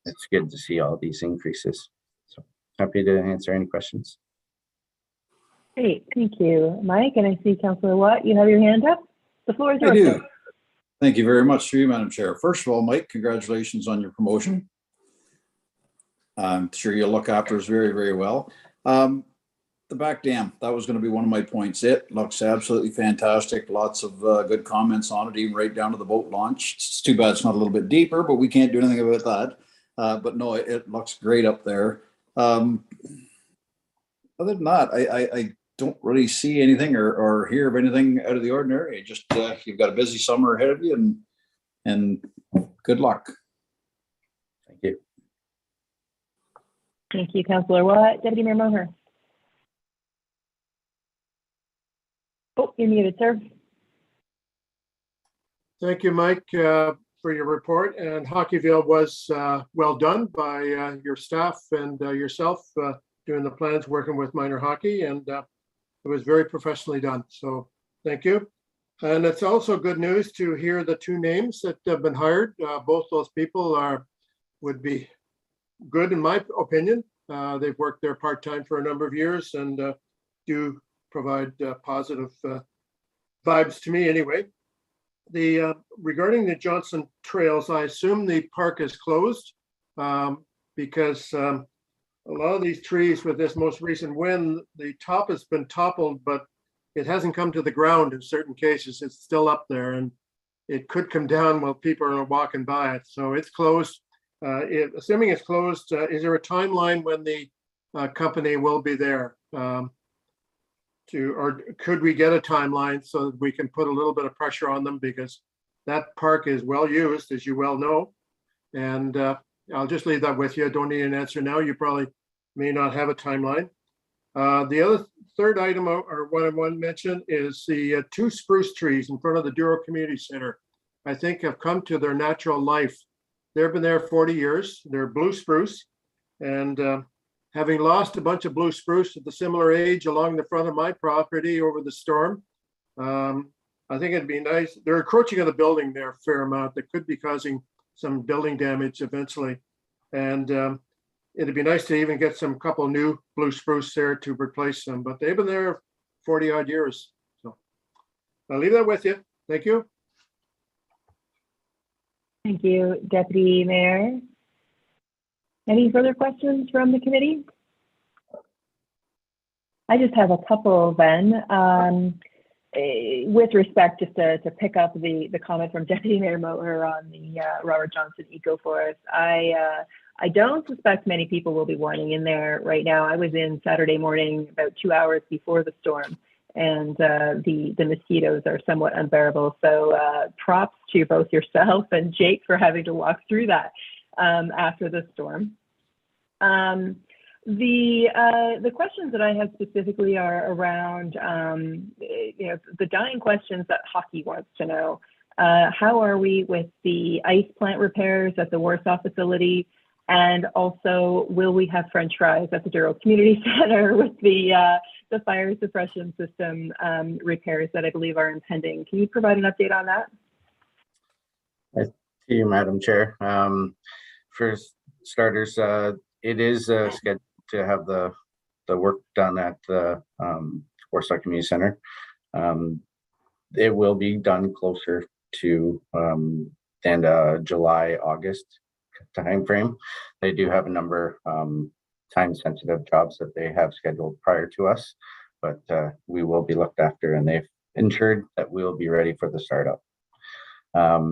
it's good to see all these increases. So happy to answer any questions. Great, thank you. Mike, and I see Councillor Watt, you have your hand up. The floor is yours. I do. Thank you very much to you, Madam Chair. First of all, Mike, congratulations on your promotion. I'm sure you'll look after us very, very well. The back dam, that was going to be one of my points. It looks absolutely fantastic. Lots of good comments on it, even right down to the boat launch. It's too bad it's not a little bit deeper, but we can't do anything about that. But no, it looks great up there. Other than that, I don't really see anything or hear of anything out of the ordinary. Just you've got a busy summer ahead of you, and good luck. Thank you. Thank you, Councillor Watt. Deputy Mayor Moher. Oh, you're muted, sir. Thank you, Mike, for your report. And Hockeyville was well done by your staff and yourself doing the plans, working with minor hockey, and it was very professionally done. So thank you. And it's also good news to hear the 2 names that have been hired. Both those people would be good in my opinion. They've worked there part-time for a number of years and do provide positive vibes to me anyway. Regarding the Johnson Trails, I assume the park is closed because a lot of these trees with this most recent wind, the top has been toppled, but it hasn't come to the ground in certain cases. It's still up there and it could come down while people are walking by it. So it's closed. Assuming it's closed, is there a timeline when the company will be there? Or could we get a timeline so that we can put a little bit of pressure on them, because that park is well used, as you well know. And I'll just leave that with you. I don't need an answer now. You probably may not have a timeline. The third item, or what I want to mention, is the 2 spruce trees in front of the Douro Community Center, I think have come to their natural life. They've been there 40 years. They're blue spruce. And having lost a bunch of blue spruce at the similar age along the front of my property over the storm, I think it'd be nice. They're encroaching on the building there a fair amount that could be causing some building damage eventually. And it'd be nice to even get some couple new blue spruce there to replace them, but they've been there 40 odd years. So I'll leave that with you. Thank you. Thank you, Deputy Mayor. Any further questions from the committee? I just have a couple then. With respect, just to pick up the comment from Deputy Mayor Moher on the Robert Johnson Eco Forest, I don't suspect many people will be wanting in there right now. I was in Saturday morning about 2 hours before the storm, and the mosquitoes are somewhat unbearable. So props to both yourself and Jake for having to walk through that after the storm. The questions that I have specifically are around, the dying questions that hockey wants to know. How are we with the ice plant repairs at the Warsaw facility? And also, will we have French fries at the Douro Community Center with the fire suppression system repairs that I believe are impending? Can you provide an update on that? Thank you, Madam Chair. For starters, it is scheduled to have the work done at the Warsaw Community Center. It will be done closer to the end of July, August timeframe. They do have a number time-sensitive jobs that they have scheduled prior to us. but we will be looked after, and they've ensured that we'll be ready for the startup.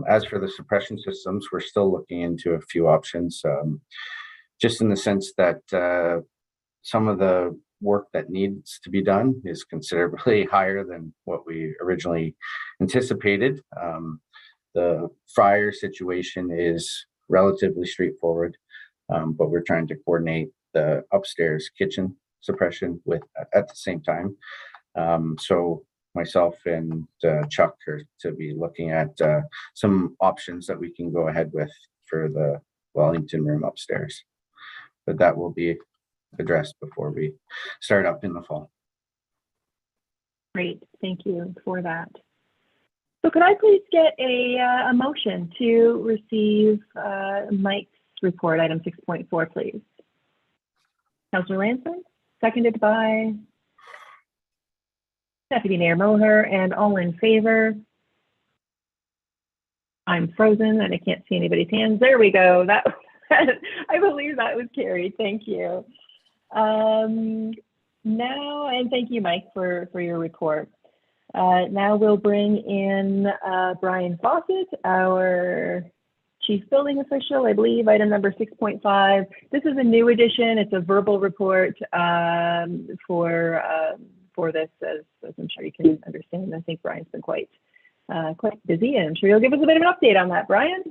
As for the suppression systems, we're still looking into a few options, just in the sense that some of the work that needs to be done is considerably higher than what we originally anticipated. The fire situation is relatively straightforward, but we're trying to coordinate the upstairs kitchen suppression with at the same time. So myself and Chuck are to be looking at some options that we can go ahead with for the Wellington room upstairs, but that will be addressed before we start up in the fall. Great, thank you for that. So could I please get a motion to receive Mike's report, item 6.4, please? Councillor Ranson, seconded by Deputy Mayor Moher, and all in favor. I'm frozen and I can't see anybody's hands. There we go. That I believe that was carried. Thank you. Now, and thank you, Mike, for your report. Now we'll bring in Brian Fawcett, our Chief Building Official, I believe, item number 6.5. This is a new addition. It's a verbal report for this, as I'm sure you can understand. I think Brian's been quite busy, and I'm sure you'll give us a bit of an update on that, Brian.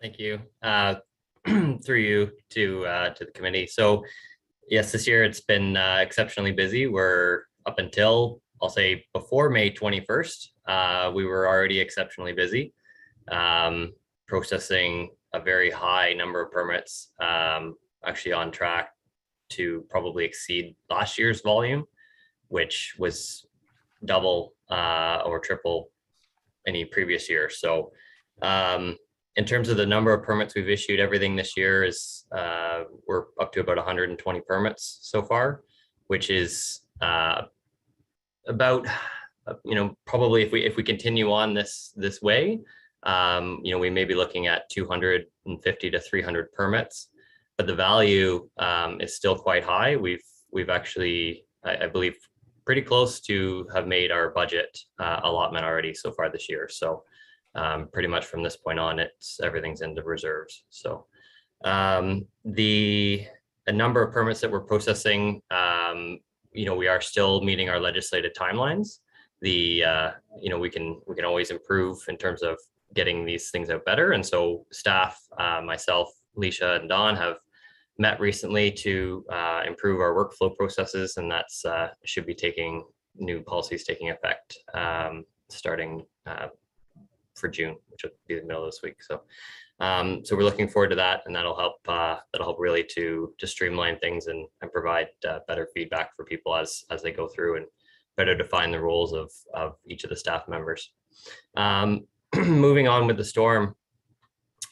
Thank you. Through you to the committee. So yes, this year it's been exceptionally busy. We're up until, I'll say, before May 21st, we were already exceptionally busy, processing a very high number of permits, actually on track to probably exceed last year's volume, which was double or triple any previous year. So in terms of the number of permits we've issued, everything this year is we're up to about 120 permits so far, which is about, probably if we continue on this way, we may be looking at 250 to 300 permits, but the value is still quite high. We've actually, I believe, pretty close to have made our budget allotment already so far this year. So pretty much from this point on, everything's into reserves. So the number of permits that we're processing, we are still meeting our legislated timelines. We can always improve in terms of getting these things out better. And so staff, myself, Leisha, and Don have met recently to improve our workflow processes, and that's should be new policies taking effect starting for June, which will be the middle of this week. So we're looking forward to that, and that'll help really to streamline things and provide better feedback for people as they go through, and better define the roles of each of the staff members. Moving on with the storm,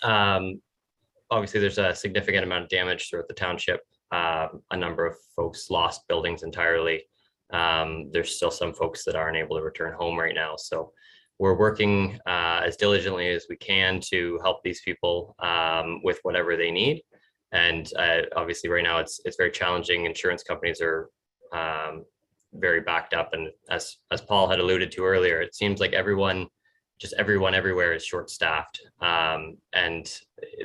obviously there's a significant amount of damage throughout the township. A number of folks lost buildings entirely. There's still some folks that aren't able to return home right now. So we're working as diligently as we can to help these people with whatever they need. And obviously right now it's very challenging. Insurance companies are very backed up. And as Paul had alluded to earlier, it seems like everyone everywhere is short-staffed, and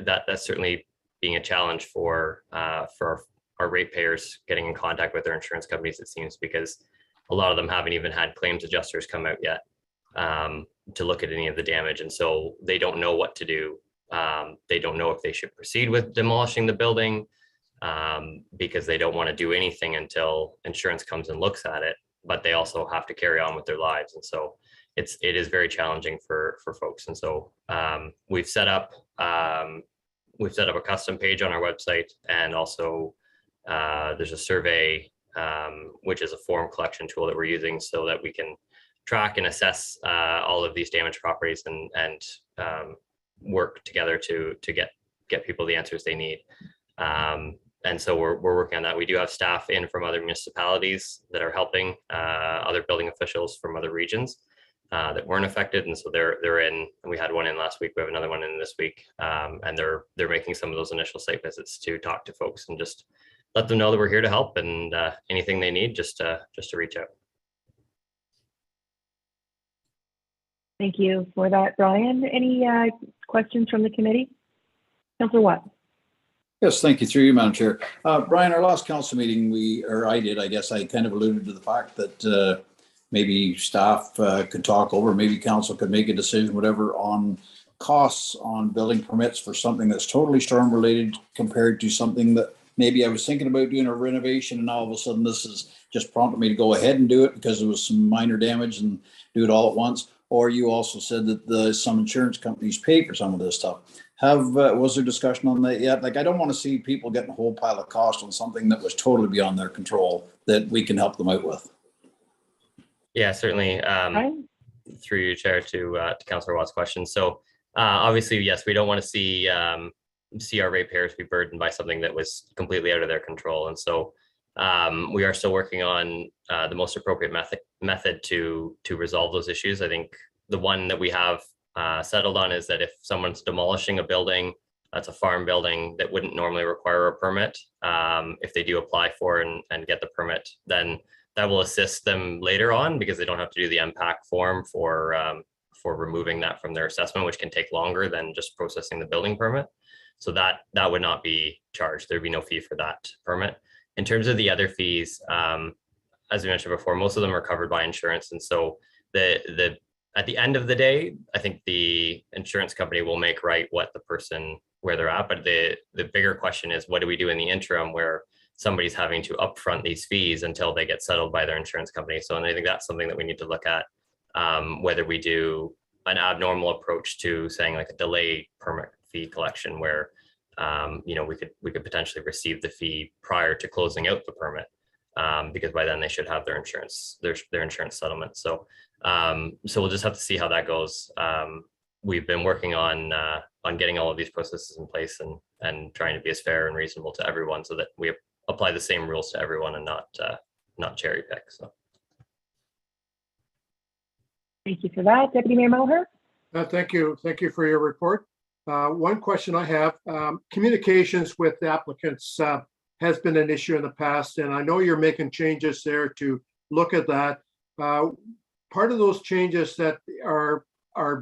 that's certainly being a challenge for our ratepayers getting in contact with their insurance companies, it seems, because a lot of them haven't even had claims adjusters come out yet to look at any of the damage, and so they don't know what to do. They don't know if they should proceed with demolishing the building because they don't want to do anything until insurance comes and looks at it, but they also have to carry on with their lives, and so it is very challenging for folks. And so we've set up a custom page on our website, and also there's a survey, which is a form collection tool that we're using so that we can track and assess all of these damaged properties and work together to get people the answers they need. And so we're working on that. We do have staff in from other municipalities that are helping, other building officials from other regions that weren't affected, and so they're in. And we had one in last week. We have another one in this week, and they're making some of those initial site visits to talk to folks and just let them know that we're here to help, and anything they need, just to reach out. Thank you for that, Brian. Any questions from the committee? Councillor Watt. Yes, thank you. Through you, Madam Chair. Brian, our last council meeting, I guess I kind of alluded to the fact that maybe staff could talk over, maybe council could make a decision, whatever, on costs on building permits for something that's totally storm related compared to something that maybe I was thinking about doing a renovation and all of a sudden this has just prompted me to go ahead and do it because there was some minor damage and do it all at once. Or you also said that some insurance companies pay for some of this stuff. Was there discussion on that yet? Like, I don't want to see people getting a whole pile of cost on something that was totally beyond their control that we can help them out with. Yeah, certainly. Through you, Chair, to Councillor Watt's question. So obviously, yes, we don't want to see our ratepayers be burdened by something that was completely out of their control. And so we are still working on the most appropriate method to resolve those issues. I think the one that we have settled on is that if someone's demolishing a building, that's a farm building that wouldn't normally require a permit. If they do apply for and get the permit, then that will assist them later on because they don't have to do the impact form for removing that from their assessment, which can take longer than just processing the building permit. So that would not be charged. There'd be no fee for that permit. In terms of the other fees, as we mentioned before, most of them are covered by insurance. And so at the end of the day, I think the insurance company will make right what the person where they're at. But the bigger question is, what do we do in the interim where somebody's having to upfront these fees until they get settled by their insurance company? So, and I think that's something that we need to look at, whether we do an abnormal approach to saying like a delay permit fee collection where we could potentially receive the fee prior to closing out the permit, because by then they should have their insurance settlement. So we'll just have to see how that goes. We've been working on getting all of these processes in place and trying to be as fair and reasonable to everyone so that we apply the same rules to everyone and not cherry pick. So. Thank you for that. Deputy Mayor Mulher. Thank you. Thank you for your report. One question I have, communications with the applicants has been an issue in the past, and I know you're making changes there to look at that. Part of those changes that are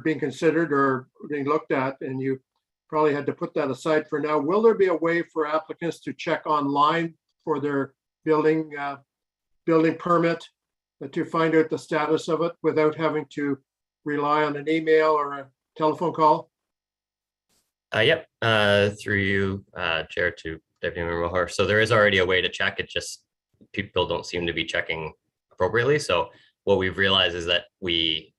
being considered or being looked at, and you probably had to put that aside for now, will there be a way for applicants to check online for their building permit to find out the status of it without having to rely on an email or a telephone call? Yep, through you, Chair, to Deputy Mayor Mulher. So there is already a way to check. It just people don't seem to be checking appropriately. So what we've realized is that we,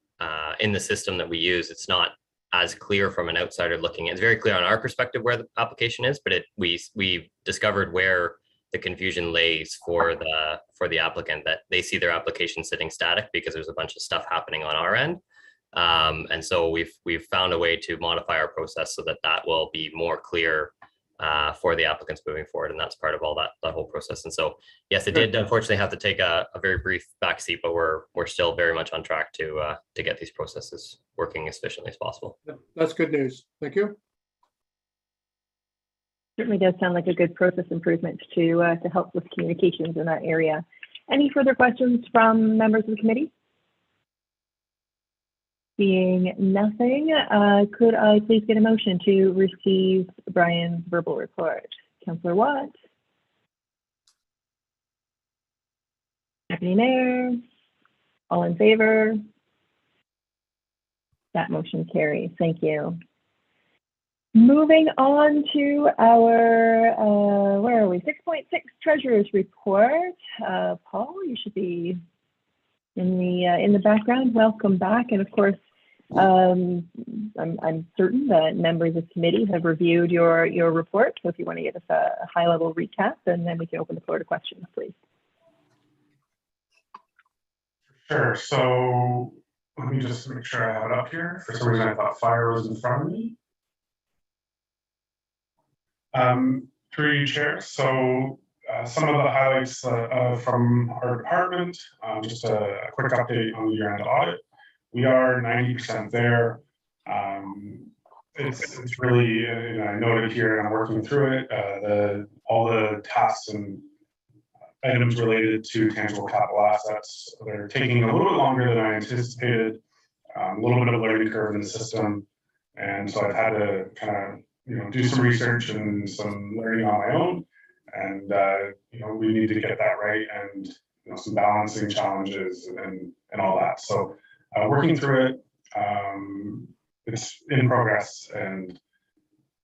in the system that we use, it's not as clear from an outsider looking. It's very clear on our perspective where the application is, but we discovered where the confusion lays for the applicant, that they see their application sitting static because there's a bunch of stuff happening on our end. And so we've found a way to modify our process so that will be more clear for the applicants moving forward, and that's part of all that whole process. And so, yes, it did unfortunately have to take a very brief backseat, but we're still very much on track to get these processes working as efficiently as possible. That's good news. Thank you. Certainly does sound like a good process improvement to help with communications in that area. Any further questions from members of the committee? Seeing nothing, could I please get a motion to receive Brian's verbal report? Councillor Watt. Deputy Mayor. All in favor? That motion carries. Thank you. Moving on to our, where are we? 6.6 Treasurer's Report. Paul, you should be in the background. Welcome back. And of course, I'm certain that members of committee have reviewed your report. So if you want to give us a high-level recap, and then we can open the floor to questions, please. Sure. So let me just make sure I have it up here. For some reason, I thought fire was in front of me. Through you, Chair. So some of the highlights from our department, just a quick update on the year-end audit. We are 90% there. It's really, I noted here, and I'm working through it, all the tasks and items related to tangible capital assets. They're taking a little bit longer than I anticipated. a little bit of learning curve in the system. And so I've had to kind of, do some research and some learning on my own. And, we need to get that right, and, some balancing challenges and all that. So working through it, it's in progress, and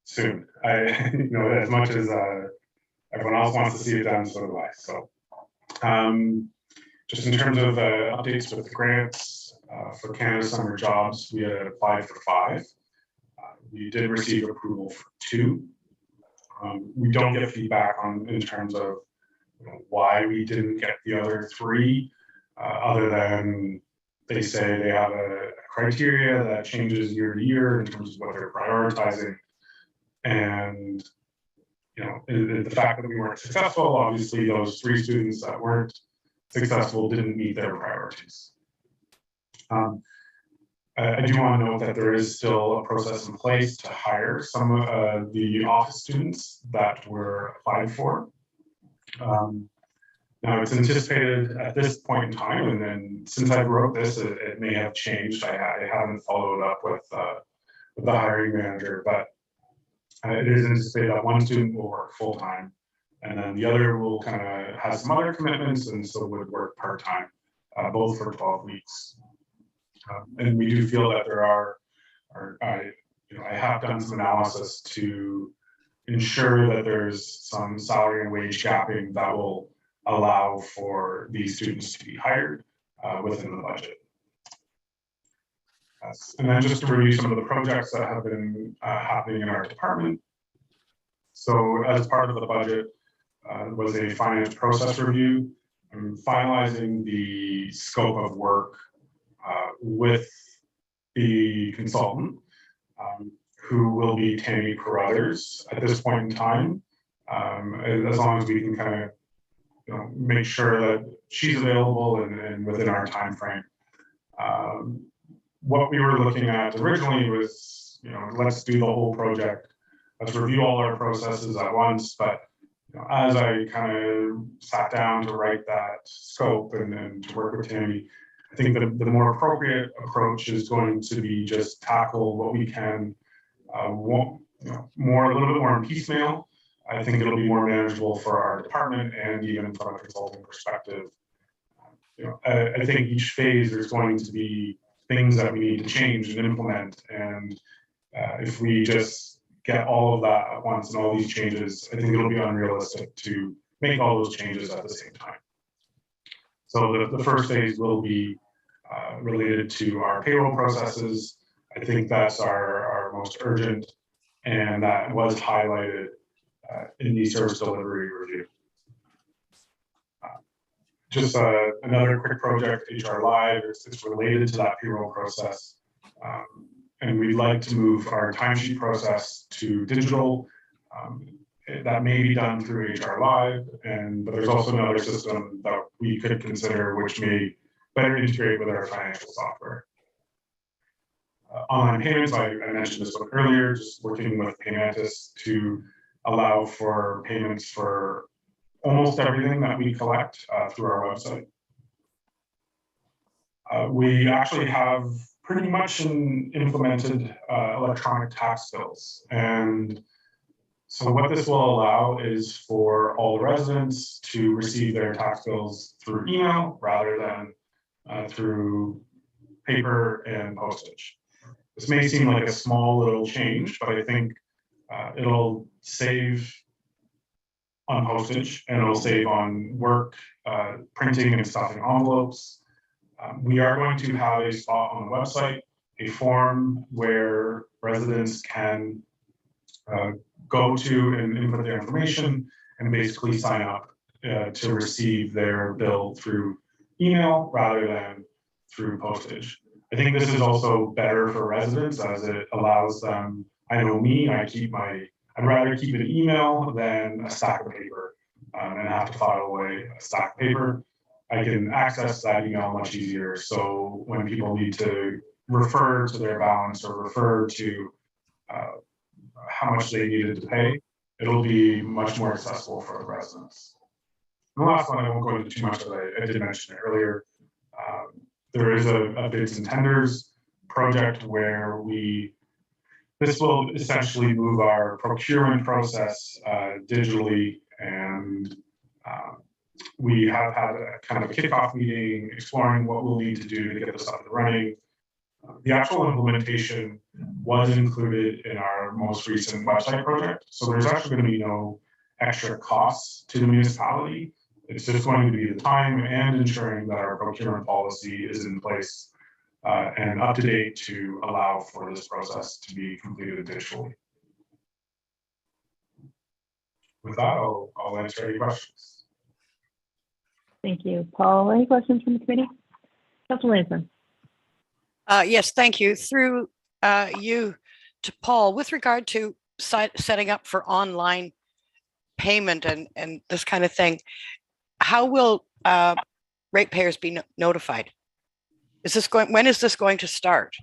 soon. As much as everyone else wants to see it done, so do I. So just in terms of updates with the grants for Canada Summer Jobs, we had applied for 5. We did receive approval for 2. We don't get feedback in terms of why we didn't get the other 3, other than they say they have a criteria that changes year to year in terms of what they're prioritizing. And the fact that we weren't successful, obviously those 3 students that weren't successful didn't meet their priorities. I do want to note that there is still a process in place to hire some of the office students that were applied for. Now it's anticipated at this point in time, and then since I wrote this, it may have changed. I haven't followed up with the hiring manager, but it is anticipated that 1 student will work full-time, and then the other will kind of have some other commitments, and so would work part-time, both for 12 weeks. And we do feel that there I have done some analysis to ensure that there's some salary and wage gapping that will allow for these students to be hired within the budget. And then just to review some of the projects that have been happening in our department. So as part of the budget was a finance process review and finalizing the scope of work with the consultant, who will be Tammy Carruthers at this point in time, as long as we can kind of make sure that she's available and within our time frame. What we were looking at originally was, let's do the whole project. Let's review all our processes at once. But as I kind of sat down to write that scope and then to work with Tammy, I think that the more appropriate approach is going to be just tackle what we can, a little bit more in piecemeal. I think it'll be more manageable for our department, and even from a consulting perspective. I think each phase there's going to be things that we need to change and implement, and if we just get all of that at once and all these changes, I think it'll be unrealistic to make all those changes at the same time. So the first phase will be related to our payroll processes. I think that's our most urgent, and that was highlighted in the service delivery review. Just another quick project, HR Live, it's related to that payroll process. And we'd like to move our timesheet process to digital. That may be done through HR Live, but there's also another system that we could consider which may better integrate with our financial software. Online payments, I mentioned this one earlier, just working with Paymantis to allow for payments for almost everything that we collect through our website. We actually have pretty much implemented electronic tax bills. And so what this will allow is for all the residents to receive their tax bills through email rather than through paper and postage. This may seem like a small little change, but I think it'll save on postage, and it'll save on work, printing and stuffing envelopes. We are going to have a spot on the website, a form where residents can go to and input their information and basically sign up to receive their bill through email rather than through postage. I think this is also better for residents as it allows them, I know me, I'd rather keep an email than a stack of paper and have to file away a stack of paper. I can access that email much easier. So when people need to refer to their balance or refer to how much they needed to pay, it'll be much more accessible for the residents. And the last one, I won't go into too much, but I did mention it earlier. There is a bids and tenders project where this will essentially move our procurement process digitally, and we have had a kind of a kickoff meeting exploring what we'll need to do to get this up and running. The actual implementation was included in our most recent website project, so there's actually going to be no extra costs to the municipality. It's just going to be the time and ensuring that our procurement policy is in place and up to date to allow for this process to be completed digitally. With that, I'll answer any questions. Thank you. Paul, any questions from the committee? Councilor Lansman. Yes, thank you. Through you to Paul, with regard to setting up for online payment and this kind of thing, how will ratepayers be notified? When is this going to start?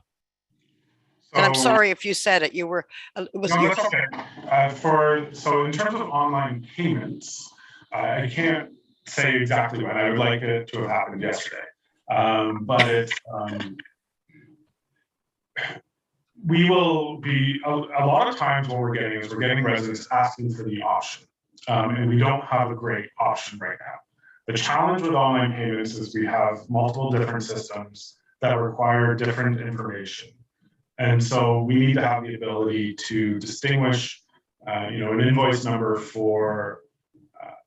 And I'm sorry if you said it. You were. No, that's okay. So in terms of online payments, I can't say exactly when. I would like it to have happened yesterday, but it's. We will be a lot of times what we're getting residents asking for the option, and we don't have a great option right now. The challenge with online payments is we have multiple different systems that require different information. And so we need to have the ability to distinguish, an invoice number for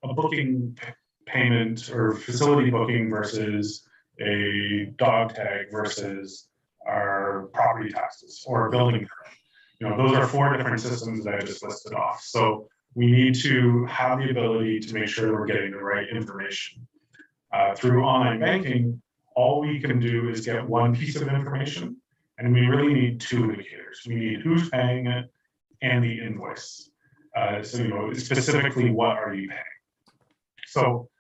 a booking payment or facility booking versus a dog tag versus our property taxes or a building permit. Those are 4 different systems that I just listed off. So we need to have the ability to make sure that we're getting the right information. Through online banking, all we can do is get one piece of information, and we really need 2 indicators. We need who's paying it and the invoice. So, specifically, what are you paying? So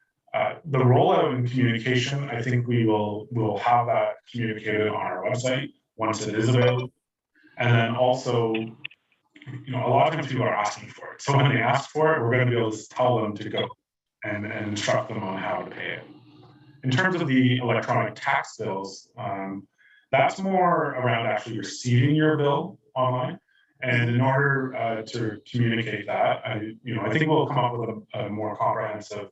the rollout in communication, I think we'll have that communicated on our website once it is available. And then also, a lot of times people are asking for it. So when they ask for it, we're going to be able to tell them to go and instruct them on how to pay it. In terms of the electronic tax bills, that's more around actually receiving your bill online. And in order to communicate that, I think we'll come up with a more comprehensive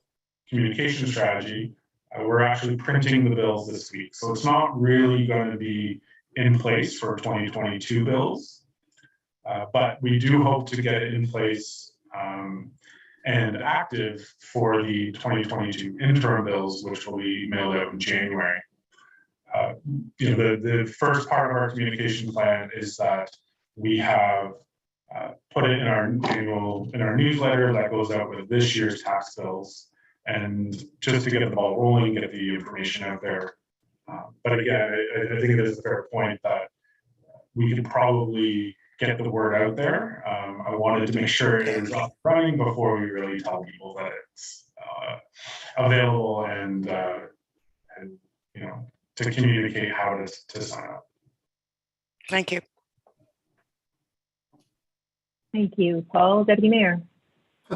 communication strategy. We're actually printing the bills this week, so it's not really going to be in place for 2022 bills, but we do hope to get it in place and active for the 2022 interim bills, which will be mailed out in January. The first part of our communication plan is that we have put it in our newsletter that goes out with this year's tax bills, and just to get the ball rolling, get the information out there. But again, I think it is a fair point that we could probably get the word out there. I wanted to make sure it was up and running before we really tell people that it's available and to communicate how to sign up. Thank you. Thank you. Paul, Deputy Mayor.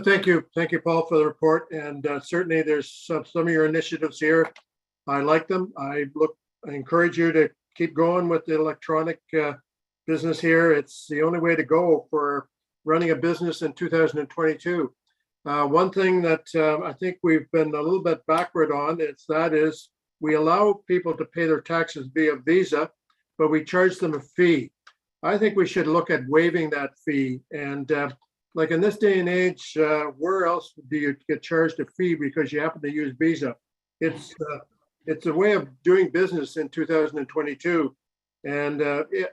Thank you, Paul, for the report. And certainly there's some of your initiatives here. I like them. I encourage you to keep going with the electronic business here. It's the only way to go for running a business in 2022. One thing that I think we've been a little bit backward on is we allow people to pay their taxes via Visa, but we charge them a fee. I think we should look at waiving that fee. And like in this day and age, where else do you get charged a fee because you happen to use Visa? It's a way of doing business in 2022. And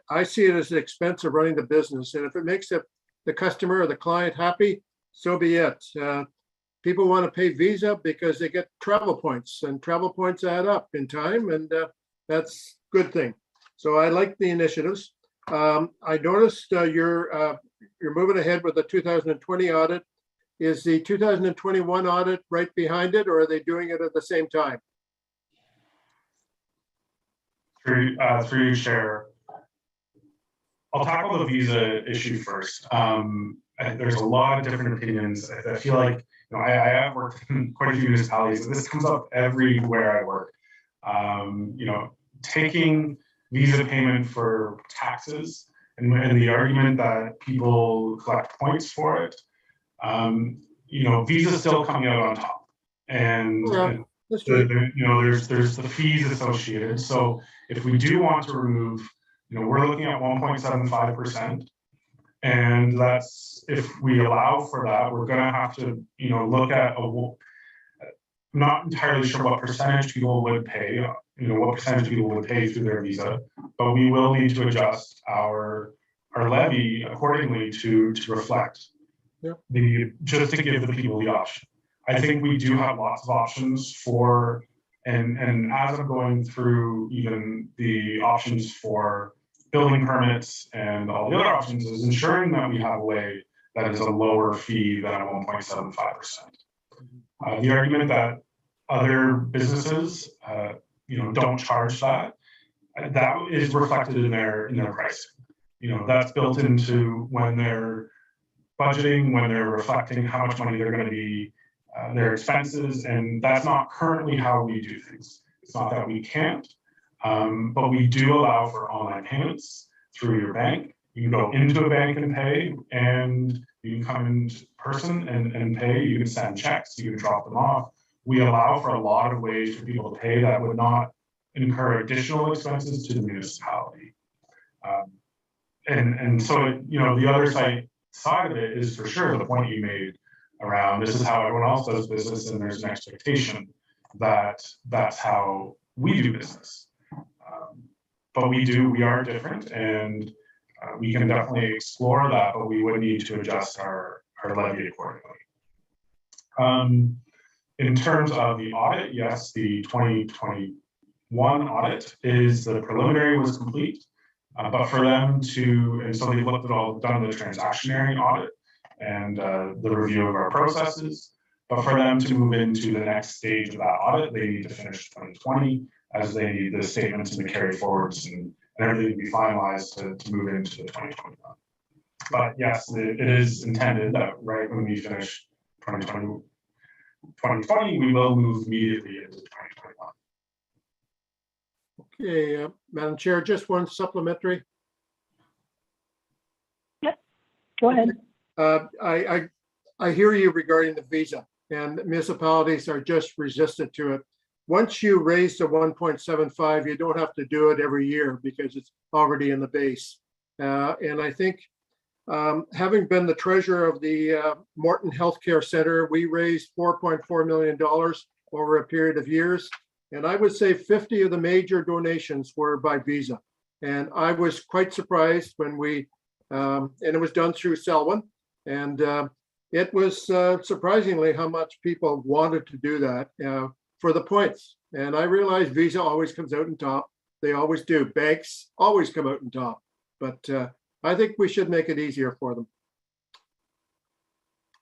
I see it as the expense of running the business. And if it makes the customer or the client happy, so be it. People want to pay Visa because they get travel points, and travel points add up in time, and that's a good thing. So I like the initiatives. I noticed you're moving ahead with the 2020 audit. Is the 2021 audit right behind it, or are they doing it at the same time? Through you, Chair. I'll tackle the visa issue first. There's a lot of different opinions. I feel like I have worked in quite a few municipalities. This comes up everywhere I work. Taking visa payment for taxes, and the argument that people collect points for it, Visa's still coming out on top, and, That's true. there's the fees associated. So if we do want to remove, we're looking at 1.75%, and that's, if we allow for that, we're going to have to, look at I'm not entirely sure what percentage people would pay, what percentage people would pay through their visa, but we will need to adjust our levy accordingly to reflect just to give the people the option. I think we do have lots of options for, and as I'm going through even the options for building permits and all the other options, is ensuring that we have a way that is a lower fee than a 1.75%. The argument that other businesses, don't charge that is reflected in their pricing. That's built into when they're budgeting, when they're reflecting how much money they're going to be, their expenses, and that's not currently how we do things. It's not that we can't, but we do allow for online payments through your bank. You can go into a bank and pay, and you can come in person and pay. You can send checks, you can drop them off. We allow for a lot of ways for people to pay that would not incur additional expenses to the municipality. And so, the other side of it is for sure the point you made around this is how everyone else does business, and there's an expectation that that's how we do business. But we are different, and we can definitely explore that, but we would need to adjust our levy accordingly. In terms of the audit, yes, the 2021 audit the preliminary was complete, but for them to, and so they've looked at done the transactionary audit and the review of our processes, but for them to move into the next stage of that audit, they need to finish 2020, as they need the statements and the carry forwards and everything to be finalized to move into the 2021. But yes, it is intended that right when we finish 2020, we will move immediately into 2021. Okay, Madam Chair, just one supplementary. Yep, go ahead. I hear you regarding the visa, and municipalities are just resistant to it. Once you raise to 1.75, you don't have to do it every year because it's already in the base. And I think having been the treasurer of the Morton Healthcare Center, we raised $4.4 million over a period of years. And I would say 50 of the major donations were by visa. And I was quite surprised when and it was done through Selwyn. And it was surprisingly how much people wanted to do that for the points. And I realized Visa always comes out on top. They always do. Banks always come out on top. But I think we should make it easier for them.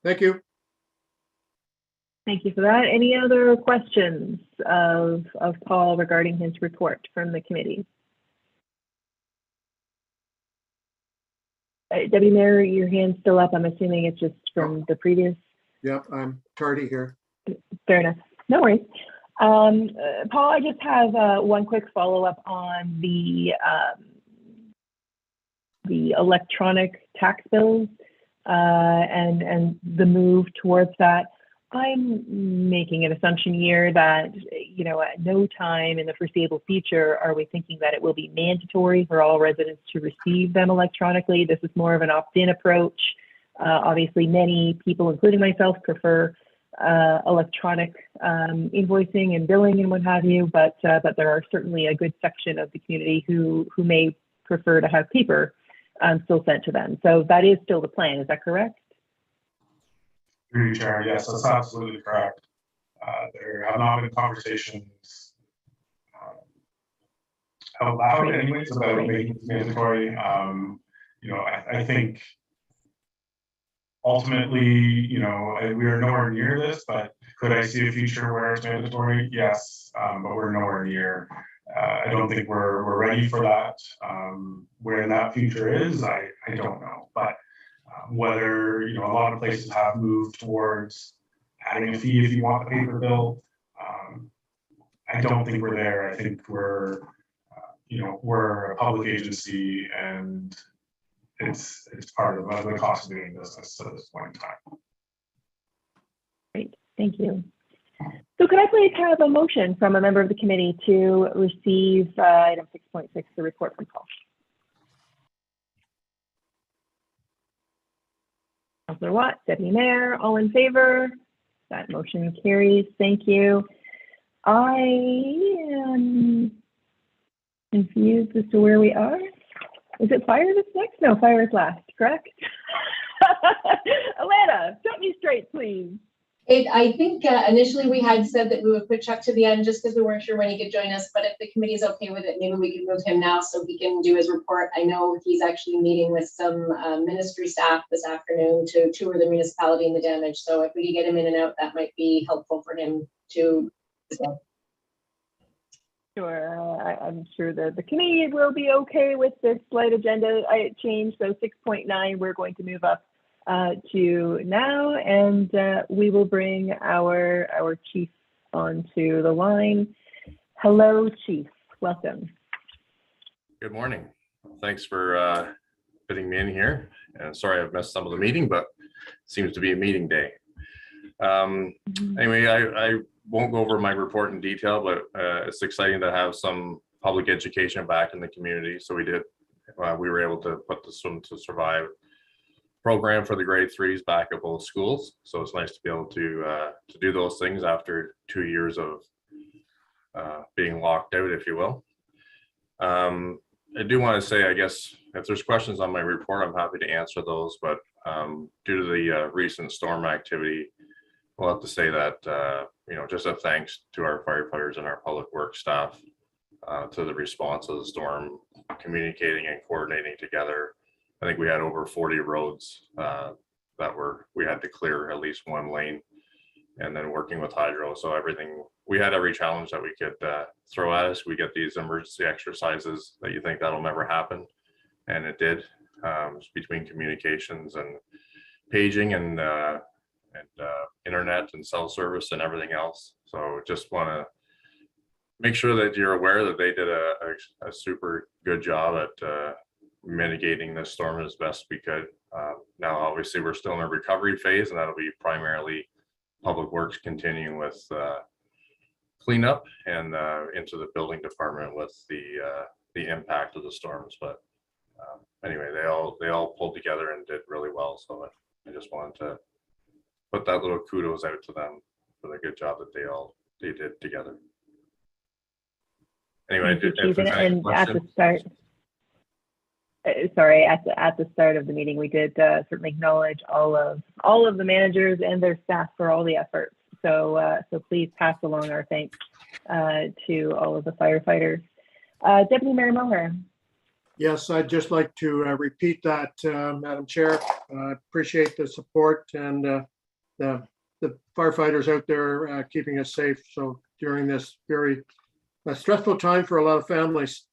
Thank you. Thank you for that. Any other questions of Paul regarding his report from the committee? Deputy Mayor, your hand's still up. I'm assuming it's just from the previous. Yep, I'm tardy here. Fair enough. No worries. Paul, I just have one quick follow-up on the electronic tax bills and the move towards that. I'm making an assumption here that, at no time in the foreseeable future are we thinking that it will be mandatory for all residents to receive them electronically. This is more of an opt-in approach. Obviously, many people, including myself, prefer electronic invoicing and billing and what have you, but there are certainly a good section of the community who may prefer to have paper still sent to them. So that is still the plan. Is that correct? Through you, Chair. Yes, that's absolutely correct. There have not been conversations out loud, anyways, about making it mandatory. I think ultimately, we are nowhere near this, but could I see a future where it's mandatory? Yes, but we're nowhere near. I don't think we're ready for that. Where that future is, I don't know. But whether, a lot of places have moved towards adding a fee if you want the paper bill. I don't think we're there. I think we're we're a public agency, and it's part of the cost of doing business at this point in time. Great, thank you. So could I please have a motion from a member of the committee to receive item 6.6, the report from Paul? Councillor Watt, Deputy Mayor, all in favor? That motion carries. Thank you. I am confused as to where we are. Is it fire that's next? No, fire is last, correct? Alana, set me straight, please. I think initially we had said that we would put Chuck to the end just because we weren't sure when he could join us, but if the committee is okay with it, maybe we can move him now so he can do his report. I know he's actually meeting with some ministry staff this afternoon to tour the municipality and the damage. So if we could get him in and out, that might be helpful for him to. Sure, I'm sure that the committee will be okay with this slight agenda change. So 6.9, we're going to move up to now, and we will bring our chief onto the line. Hello, Chief. Welcome. Good morning. Thanks for fitting me in here. And sorry I've missed some of the meeting, but it seems to be a meeting day. Anyway, I won't go over my report in detail, but it's exciting to have some public education back in the community. So we were able to put the Swim to Survive program for the grade 3s back at both schools. So it's nice to be able to do those things after 2 years of being locked out, if you will. I do want to say, I guess, if there's questions on my report, I'm happy to answer those, but due to the recent storm activity, we'll have to say that, just a thanks to our firefighters and our public works staff to the response of the storm, communicating and coordinating together. I think we had over 40 roads we had to clear at least one lane, and then working with hydro. So we had every challenge that we could throw at us. We get these emergency exercises that you think that'll never happen, and it did. Between communications and paging and internet and cell service and everything else. So just want to make sure that you're aware that they did a super good job at mitigating this storm as best we could. Now, obviously, we're still in a recovery phase, and that'll be primarily public works continuing with cleanup and into the building department with the impact of the storms. But anyway, they all pulled together and did really well. So I just wanted to put that little kudos out to them for the good job that they did together. Anyway, at the start, at the start of the meeting, we did certainly acknowledge all of the managers and their staff for all the efforts. So please pass along our thanks to all of the firefighters. Deputy Mayor Moher. Yes, I'd just like to repeat that, Madam Chair. I appreciate the support and the firefighters out there keeping us safe. So during this very stressful time for a lot of families.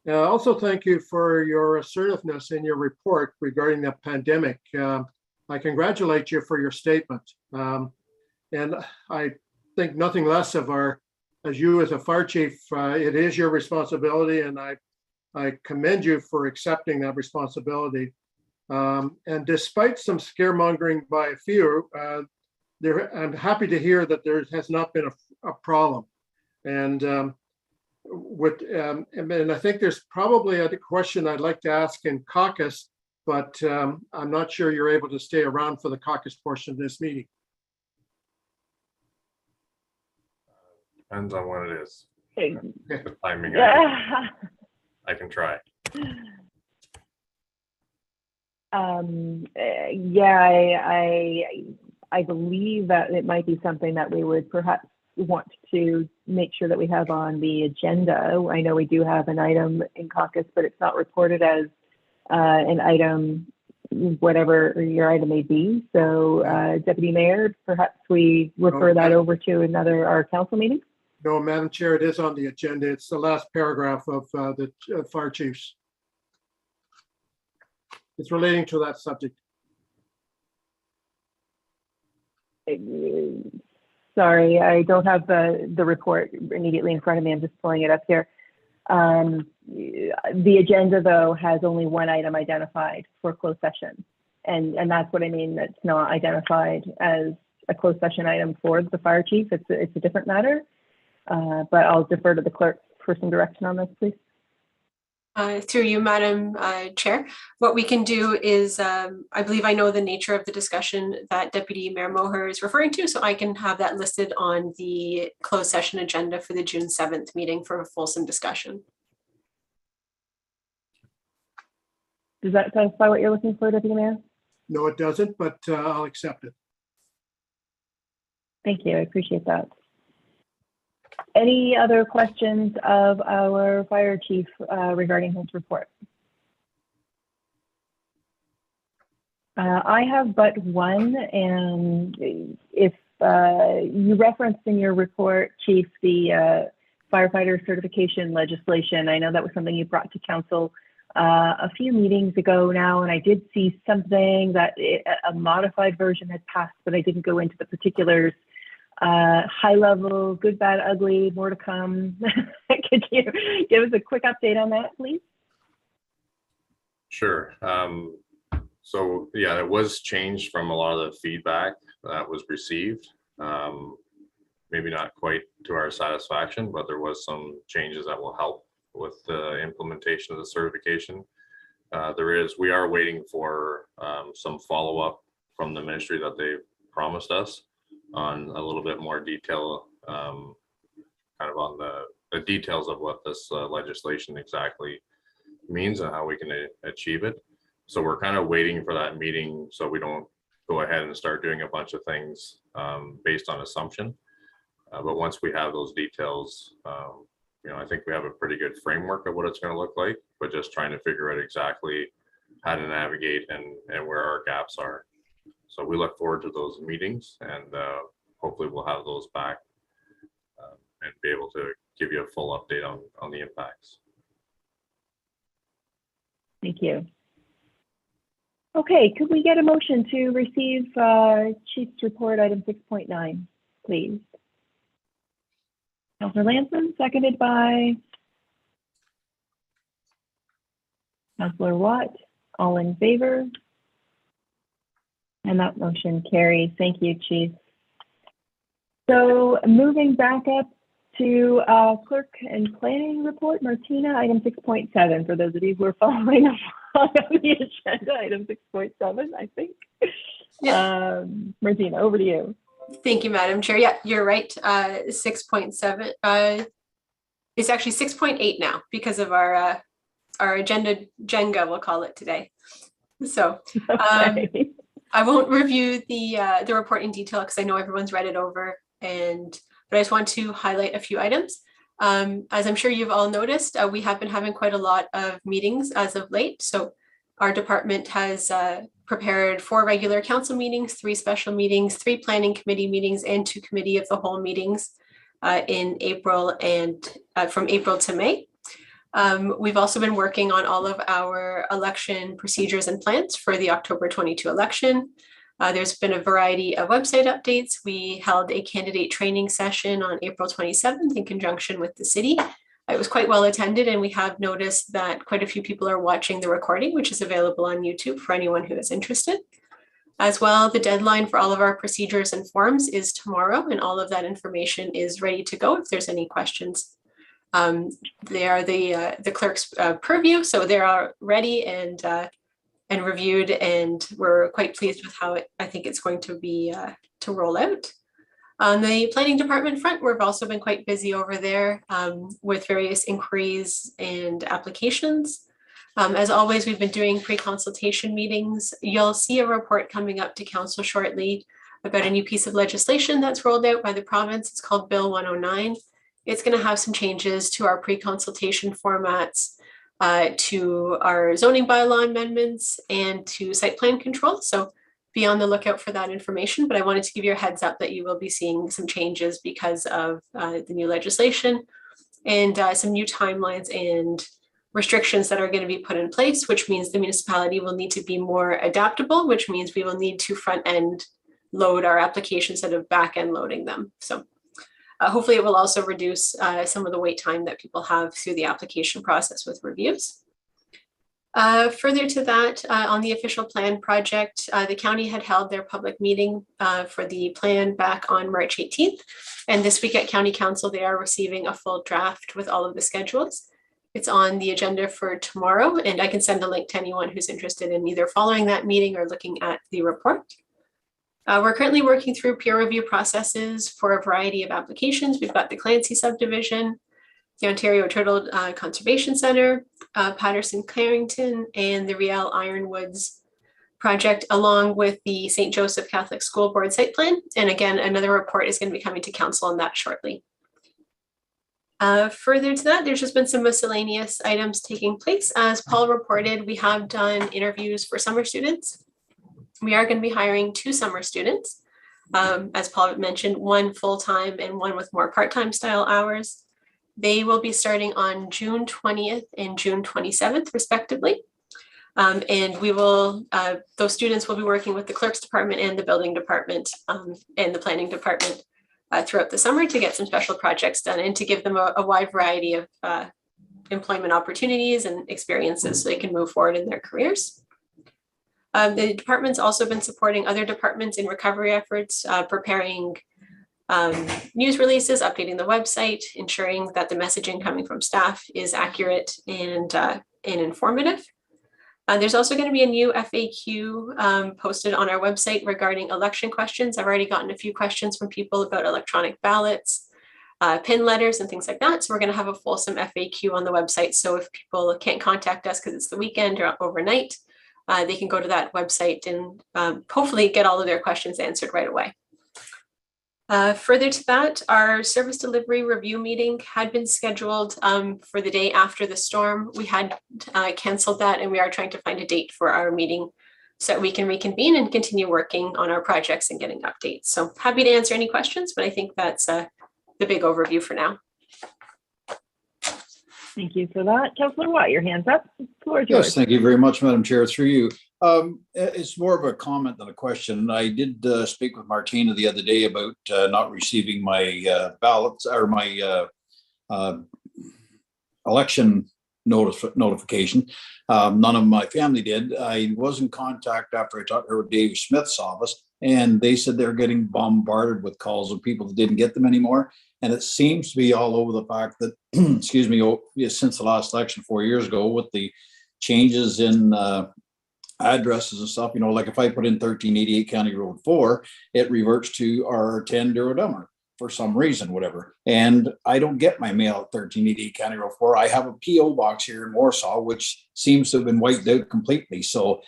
Also, thank you for your assertiveness in your report regarding the pandemic. I congratulate you for your statement. And I think nothing less of as you as a fire chief, it is your responsibility, and I commend you for accepting that responsibility. And despite some scaremongering by a few, I'm happy to hear that there has not been a problem. And and I think there's probably a question I'd like to ask in caucus, but I'm not sure you're able to stay around for the caucus portion of this meeting. Depends on what it is. The timing. I can try. I believe that it might be something that we would perhaps want to make sure that we have on the agenda. I know we do have an item in caucus, but it's not reported as an item, whatever your item may be. So Deputy Mayor, perhaps we refer that over to our council meeting? No, Madam Chair, it is on the agenda. It's the last paragraph of the fire chiefs. It's relating to that subject. Sorry, I don't have the report immediately in front of me. I'm just pulling it up here. The agenda, though, has only one item identified for closed session. And that's what I mean. That's not identified as a closed session item for the fire chief. It's a different matter. But I'll defer to the clerk for some direction on this, please. Through you, Madam Chair. What we can do is, I believe I know the nature of the discussion that Deputy Mayor Moher is referring to, so I can have that listed on the closed session agenda for the June 7th meeting for a fulsome discussion. Does that satisfy what you're looking for, Deputy Mayor? No, it doesn't, but I'll accept it. Thank you. I appreciate that. Any other questions of our fire chief regarding his report? I have but one, and if you referenced in your report, Chief, the firefighter certification legislation, I know that was something you brought to council a few meetings ago now, and I did see something that a modified version had passed, but I didn't go into the particulars. High level, good, bad, ugly, more to come. Could you give us a quick update on that, please? Sure. So yeah, it was changed from a lot of the feedback that was received. Maybe not quite to our satisfaction, but there was some changes that will help with the implementation of the certification. We are waiting for some follow-up from the ministry that they promised us on a little bit more detail, kind of on the details of what this legislation exactly means and how we can achieve it. So we're kind of waiting for that meeting so we don't go ahead and start doing a bunch of things based on assumption. But once we have those details, I think we have a pretty good framework of what it's going to look like, but just trying to figure out exactly how to navigate and where our gaps are. So we look forward to those meetings, and hopefully we'll have those back and be able to give you a full update on the impacts. Thank you. Okay, could we get a motion to receive Chief's report item 6.9, please? Councillor Lanson, seconded by Councillor Watt. All in favor? And that motion carries. Thank you, Chief. So moving back up to clerk and planning report, Martina, item 6.7, for those of you who are following along on the agenda, item 6.7, I think. Yeah. Martina, over to you. Thank you, Madam Chair. Yeah, you're right. 6.7. It's actually 6.8 now because of our agenda Jenga, we'll call it today. So okay. I won't review the report in detail because I know everyone's read it over, but I just want to highlight a few items. As I'm sure you've all noticed, we have been having quite a lot of meetings as of late. So our department has prepared 4 regular council meetings, 3 special meetings, 3 planning committee meetings, and 2 committee of the whole meetings in April and from April to May. We've also been working on all of our election procedures and plans for the October 22 election. There's been a variety of website updates. We held a candidate training session on April 27th in conjunction with the city. It was quite well attended, and we have noticed that quite a few people are watching the recording, which is available on YouTube for anyone who is interested. As well, the deadline for all of our procedures and forms is tomorrow, and all of that information is ready to go if there's any questions. They are the clerk's purview, so they are ready and reviewed, and we're quite pleased with how I think it's going to be to roll out. On the planning department front, we've also been quite busy over there with various inquiries and applications. As always, we've been doing pre-consultation meetings. You'll see a report coming up to council shortly about a new piece of legislation that's rolled out by the province. It's called Bill 109. It's going to have some changes to our pre-consultation formats, to our zoning bylaw amendments, and to site plan control. So be on the lookout for that information, but I wanted to give you a heads up that you will be seeing some changes because of the new legislation and some new timelines and restrictions that are going to be put in place, which means the municipality will need to be more adaptable, which means we will need to front end load our applications instead of back end loading them. So Hopefully it will also reduce some of the wait time that people have through the application process with reviews. Further to that, on the official plan project, the county had held their public meeting for the plan back on March 18th. And this week at County Council, they are receiving a full draft with all of the schedules. It's on the agenda for tomorrow, and I can send a link to anyone who's interested in either following that meeting or looking at the report. We're currently working through peer review processes for a variety of applications. We've got the Clancy subdivision, the Ontario Turtle Conservation Centre, Patterson Carrington, and the Riel Ironwoods project, along with the St. Joseph Catholic School Board site plan. And again, another report is going to be coming to council on that shortly. Further to that, there's just been some miscellaneous items taking place. As Paul reported, we have done interviews for summer students. We are going to be hiring 2 summer students. As Paul mentioned, 1 full-time and 1 with more part-time style hours. They will be starting on June 20th and June 27th, respectively. And we will, those students will be working with the clerk's department and the building department and the planning department throughout the summer to get some special projects done and to give them a wide variety of employment opportunities and experiences so they can move forward in their careers. The department's also been supporting other departments in recovery efforts, preparing news releases, updating the website, ensuring that the messaging coming from staff is accurate and informative. There's also going to be a new FAQ posted on our website regarding election questions. I've already gotten a few questions from people about electronic ballots, PIN letters and things like that. So we're going to have a fulsome FAQ on the website. So if people can't contact us because it's the weekend or overnight, they can go to that website and hopefully get all of their questions answered right away. Further to that, our service delivery review meeting had been scheduled for the day after the storm. We had canceled that, and we are trying to find a date for our meeting so that we can reconvene and continue working on our projects and getting updates. So happy to answer any questions, but I think that's the big overview for now. Thank you for that. Councillor Watt, your hand's up. The floor is yours. Yes, thank you very much, Madam Chair. Through you. It's more of a comment than a question. I did speak with Martina the other day about not receiving my ballots or my election notification. None of my family did. I was in contact after I talked to her with Dave Smith's office, and they said they're getting bombarded with calls of people that didn't get them anymore. And it seems to be all over the fact that, excuse me, since the last election 4 years ago, with the changes in addresses and stuff, you know, like if I put in 1388 County Road 4, it reverts to R10 Douro-Dummer for some reason, whatever. And I don't get my mail at 1388 County Road 4. I have a PO box here in Warsaw, which seems to have been wiped out completely. So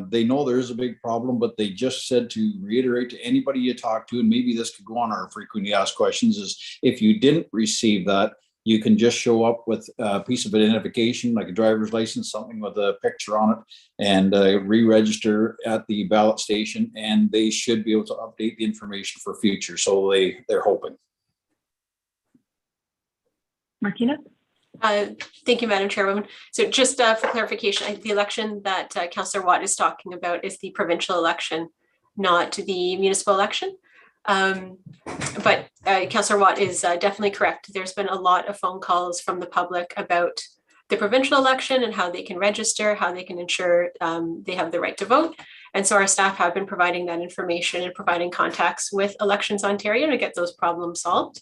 they know there is a big problem, but they just said to reiterate to anybody you talk to, and maybe this could go on our frequently asked questions, is if you didn't receive that, you can just show up with a piece of identification, like a driver's license, something with a picture on it, and re-register at the ballot station, and they should be able to update the information for future. So they're hoping. Martina? Thank you, Madam Chairwoman. So just for clarification, the election that Councillor Watt is talking about is the provincial election, not the municipal election. But Councillor Watt is definitely correct. There's been a lot of phone calls from the public about the provincial election and how they can register, how they can ensure they have the right to vote. And so our staff have been providing that information and providing contacts with Elections Ontario to get those problems solved.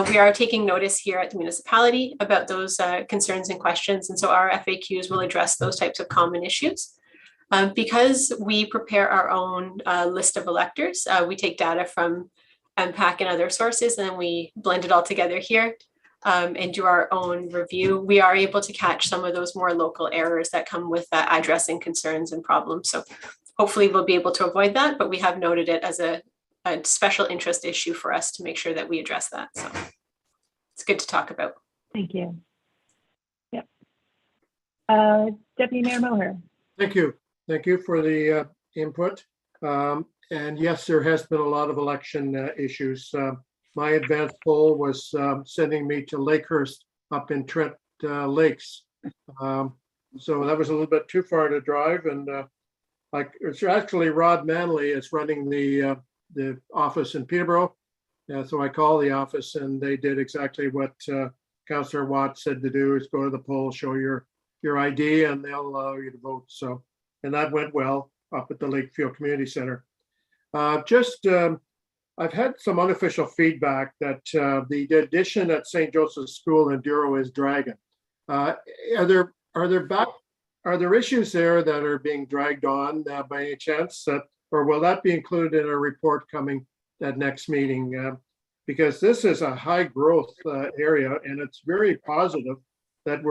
We are taking notice here at the municipality about those concerns and questions. And so our FAQs will address those types of common issues. Because we prepare our own list of electors, we take data from MPAC and other sources, and then we blend it all together here and do our own review. We are able to catch some of those more local errors that come with addressing concerns and problems. So hopefully we'll be able to avoid that, but we have noted it as a special interest issue for us to make sure that we address that. So it's good to talk about. Thank you. Yep. Deputy Mayor Moher. Thank you. Thank you for the input. And yes, there has been a lot of election issues. My advance poll was sending me to Lakehurst up in Trent Lakes. So that was a little bit too far to drive. And like it's actually Rod Manley is running the office in Peterborough. So I called the office and they did exactly what Councillor Watts said to do, is go to the poll, show your ID, and they'll allow you to vote. So, and that went well up at the Lakefield Community Center. I've had some unofficial feedback that the addition at St. Joseph's School in Douro is dragging. Are there issues there that are being dragged on by any chance, or will that be included in a report coming at next meeting? Because this is a high growth area, and it's very positive that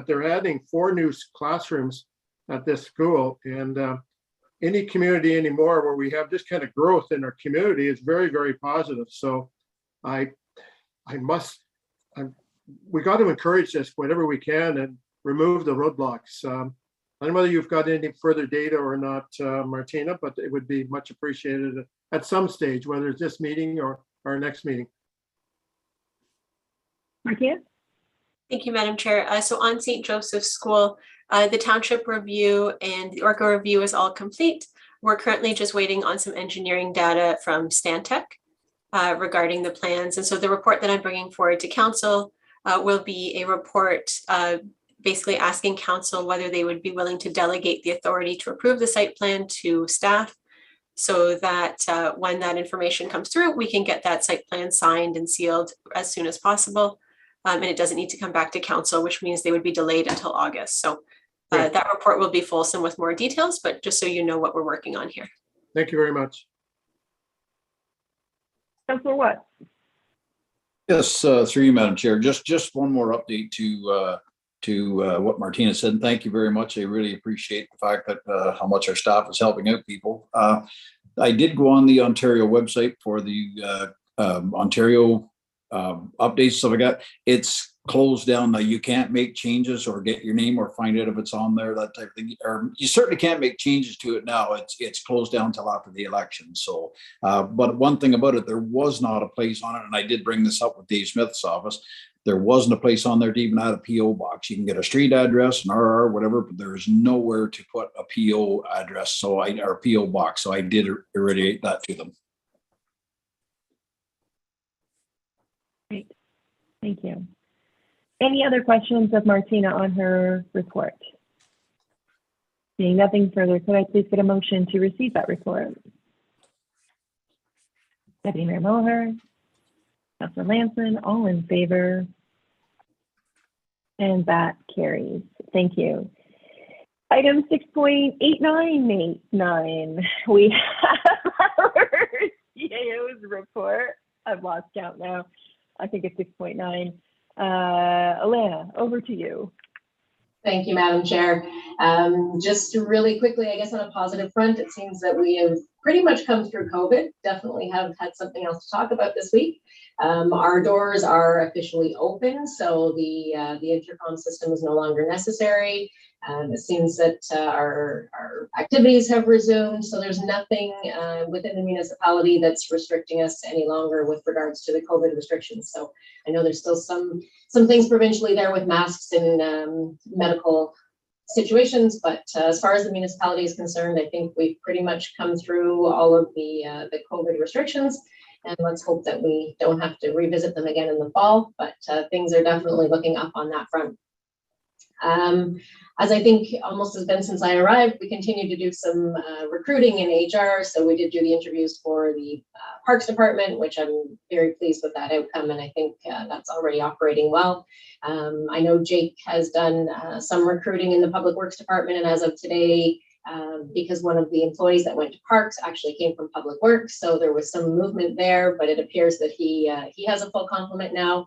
they're adding 4 new classrooms at this school. And any community anymore where we have this kind of growth in our community is very, very positive. So we got to encourage this whatever we can and remove the roadblocks. I don't know whether you've got any further data or not, Martina, but it would be much appreciated at some stage, whether it's this meeting or our next meeting. Martina? Thank you, Madam Chair. So on St. Joseph's School, the township review and the ORCA review is all complete. We're currently just waiting on some engineering data from Stantec regarding the plans. And so the report that I'm bringing forward to council will be a report basically asking council whether they would be willing to delegate the authority to approve the site plan to staff, so that when that information comes through, we can get that site plan signed and sealed as soon as possible. And it doesn't need to come back to council, which means they would be delayed until August. So that report will be fulsome with more details, but just so you know what we're working on here. Thank you very much. Councillor Watts? Yes, through you, Madam Chair. Just one more update to what Martina said. And thank you very much. I really appreciate the fact that how much our staff is helping out people. I did go on the Ontario website for the Ontario updates, stuff like that. It's closed down now. You can't make changes or get your name or find out if it's on there, that type of thing. Or you certainly can't make changes to it now. It's closed down till after the election. So, but one thing about it, there was not a place on it, and I did bring this up with Dave Smith's office. There wasn't a place on there to even add a PO box. You can get a street address, an RR, whatever, but there is nowhere to put a PO address. Or PO box. So I did irradiate that to them. Great, thank you. Any other questions of Martina on her report? Seeing nothing further, could I please get a motion to receive that report? Deputy Mayor Moher, Councillor Lanson, all in favor? And that carries. Thank you. Item 6.8989, we have our CAO's report. I've lost count now. I think it's 6.9. Alana, over to you. Thank you, Madam Chair. Just really quickly, I guess on a positive front, it seems that we have pretty much come through COVID. Definitely have had something else to talk about this week. Our doors are officially open, so the intercom system is no longer necessary. It seems that our activities have resumed, so there's nothing within the municipality that's restricting us any longer with regards to the COVID restrictions. So I know there's still some things provincially there with masks and medical situations, but as far as the municipality is concerned, I think we've pretty much come through all of the COVID restrictions, and let's hope that we don't have to revisit them again in the fall, but things are definitely looking up on that front. As I think almost has been since I arrived, we continue to do some recruiting in HR. So we did do the interviews for the Parks Department, which I'm very pleased with that outcome. And I think that's already operating well. I know Jake has done some recruiting in the Public Works Department. And as of today, because one of the employees that went to Parks actually came from Public Works, so there was some movement there, but it appears that he has a full complement now.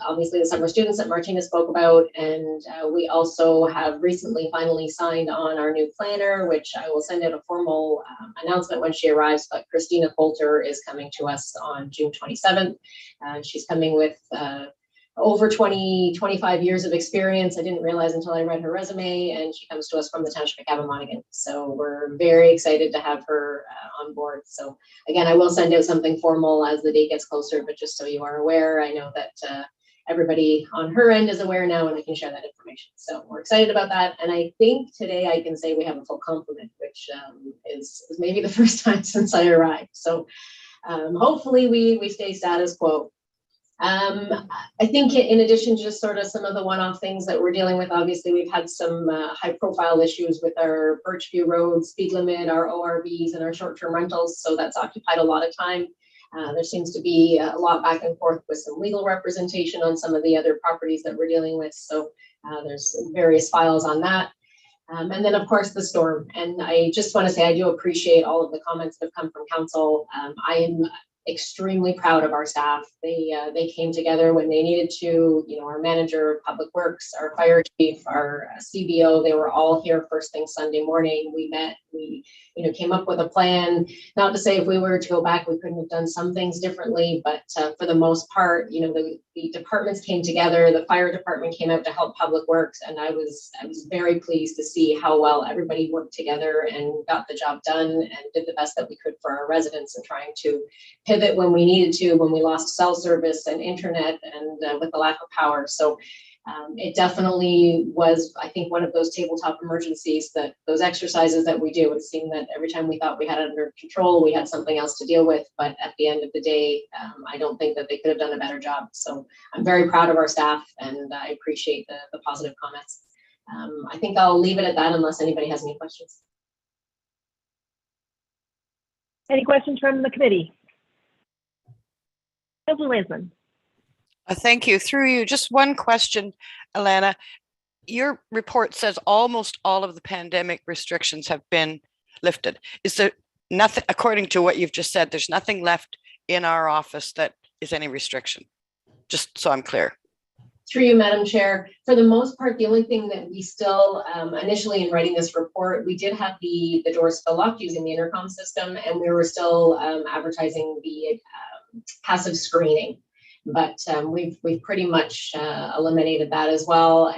Obviously the summer students that Martina spoke about, and we also have recently finally signed on our new planner, which I will send out a formal announcement when she arrives, but Christina Coulter is coming to us on June 27th. She's coming with over 25 years of experience. I didn't realize until I read her resume, and she comes to us from the Township of Cabot-Monaghan. So we're very excited to have her on board. So again, I will send out something formal as the date gets closer, but just so you are aware, I know that everybody on her end is aware now, and I can share that information. So we're excited about that. And I think today I can say we have a full complement, which is maybe the first time since I arrived. So hopefully we stay status quo. I think in addition to just sort of some of the one-off things that we're dealing with, obviously we've had some high-profile issues with our Birchview Road speed limit, our ORVs, and our short-term rentals. So that's occupied a lot of time. There seems to be a lot back and forth with some legal representation on some of the other properties that we're dealing with. So there's various files on that. And then, of course, the storm. And I just want to say I do appreciate all of the comments that have come from council. I am extremely proud of our staff. They came together when they needed to. You know, our manager of public works, our fire chief, our CBO, they were all here first thing Sunday morning. We met, we came up with a plan. Not to say if we were to go back, we couldn't have done some things differently, but for the most part, the departments came together. The fire department came out to help public works, and I was very pleased to see how well everybody worked together and got the job done and did the best that we could for our residents, and trying to pivot when we needed to, when we lost cell service and internet and with the lack of power. So it definitely was, I think, one of those tabletop emergencies, that those exercises that we do. It seemed that every time we thought we had it under control, we had something else to deal with. But at the end of the day, I don't think that they could have done a better job. So I'm very proud of our staff, and I appreciate the positive comments. I think I'll leave it at that unless anybody has any questions. Any questions from the committee? Councilor Lansman. Thank you. Through you, just one question, Alana. Your report says almost all of the pandemic restrictions have been lifted. Is there nothing, according to what you've just said, there's nothing left in our office that is any restriction? Just so I'm clear. Through you, Madam Chair. For the most part, the only thing that we still, initially in writing this report, we did have the doors still locked using the intercom system, and we were still advertising the passive screening. But we've pretty much eliminated that as well.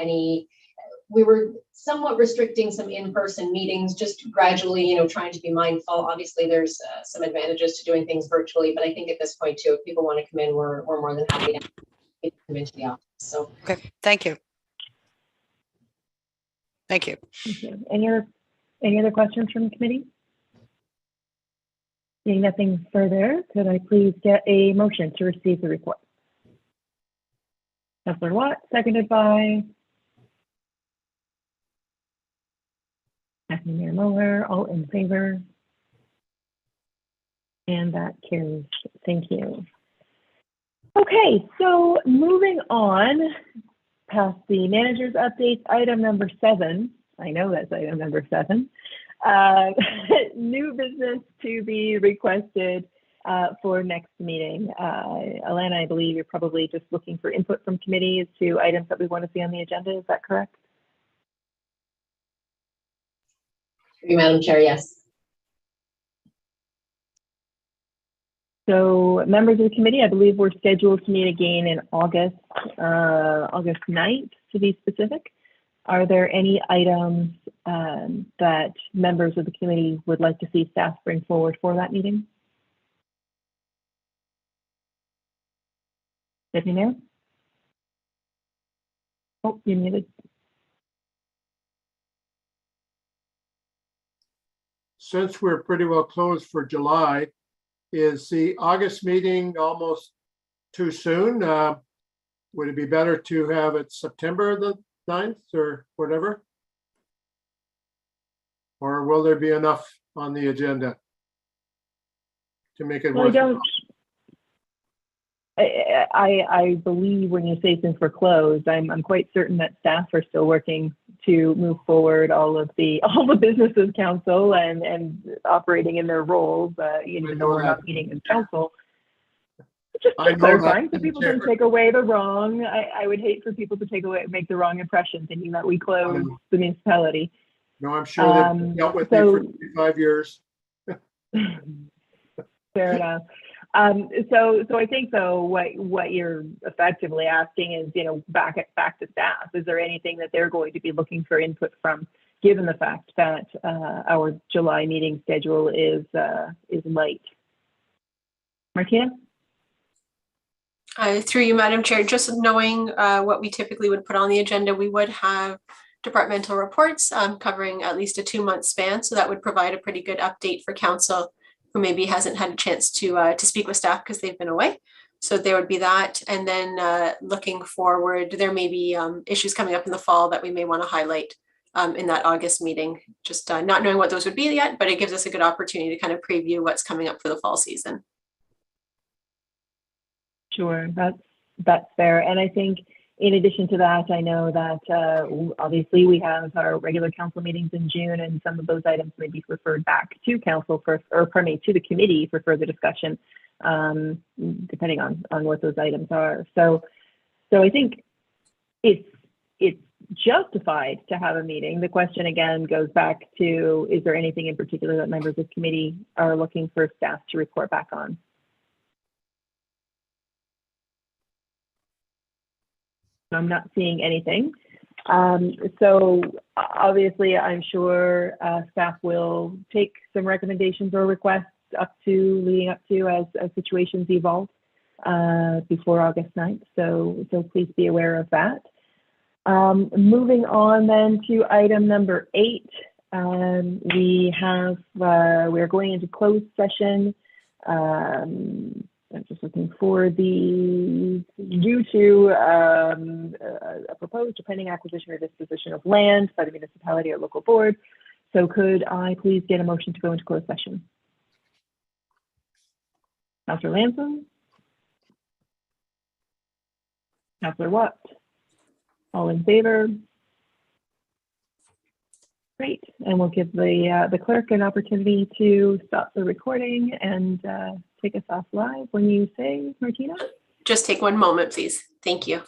We were somewhat restricting some in-person meetings, just gradually, trying to be mindful. Obviously, there's some advantages to doing things virtually, but I think at this point too, if people want to come in, we're more than happy to get them into the office. So okay, thank you. Thank you. Okay. Any other questions from the committee? Seeing nothing further, could I please get a motion to receive the report? Councilor Watt, seconded by Deputy Mayor Muller. All in favor? And that carries. Thank you. Okay, so moving on past the manager's updates, item number 7. I know that's item number 7. New business to be requested for next meeting. Alana, I believe you're probably just looking for input from committees to items that we want to see on the agenda. Is that correct? Madam Chair, yes. So members of the committee, I believe we're scheduled to meet again in August 9th, to be specific. Are there any items that members of the committee would like to see staff bring forward for that meeting? Deputy Mayor? Oh, you're muted. Since we're pretty well closed for July, is the August meeting almost too soon? Would it be better to have it September the 9th or whatever? Or will there be enough on the agenda to make it worth it? I believe when you say since we're closed, I'm quite certain that staff are still working to move forward all the business of council and operating in their roles, even though we're not meeting as council. Just clarifying, so people don't take away the wrong. I would hate for people to make the wrong impression, thinking that we closed the municipality. No, I'm sure they've dealt with me for 25 years. Fair enough. So I think though what you're effectively asking is, back to staff. Is there anything that they're going to be looking for input from, given the fact that our July meeting schedule is light? Martina? Through you, Madam Chair, just knowing what we typically would put on the agenda, we would have departmental reports covering at least a 2-month span. So that would provide a pretty good update for council who maybe hasn't had a chance to speak with staff because they've been away. So there would be that. And then looking forward, there may be issues coming up in the fall that we may want to highlight in that August meeting. Just not knowing what those would be yet, but it gives us a good opportunity to kind of preview what's coming up for the fall season. Sure, that's fair. And I think in addition to that, I know that obviously we have our regular council meetings in June, and some of those items may be referred back to council for, or pardon me, to the committee for further discussion, depending on what those items are. So I think it's justified to have a meeting. The question again goes back to, is there anything in particular that members of committee are looking for staff to report back on? I'm not seeing anything. So obviously, I'm sure staff will take some recommendations or requests leading up to as situations evolve before August 9th. So please be aware of that. Moving on then to item number 8, we're going into closed session. I'm just looking for due to a proposed or pending acquisition or disposition of land by the municipality or local board. So could I please get a motion to go into closed session? Councillor Lanson? Councillor Watt? All in favor? Great, and we'll give the clerk an opportunity to stop the recording and take us off live when you say, Martina. Just take one moment, please. Thank you.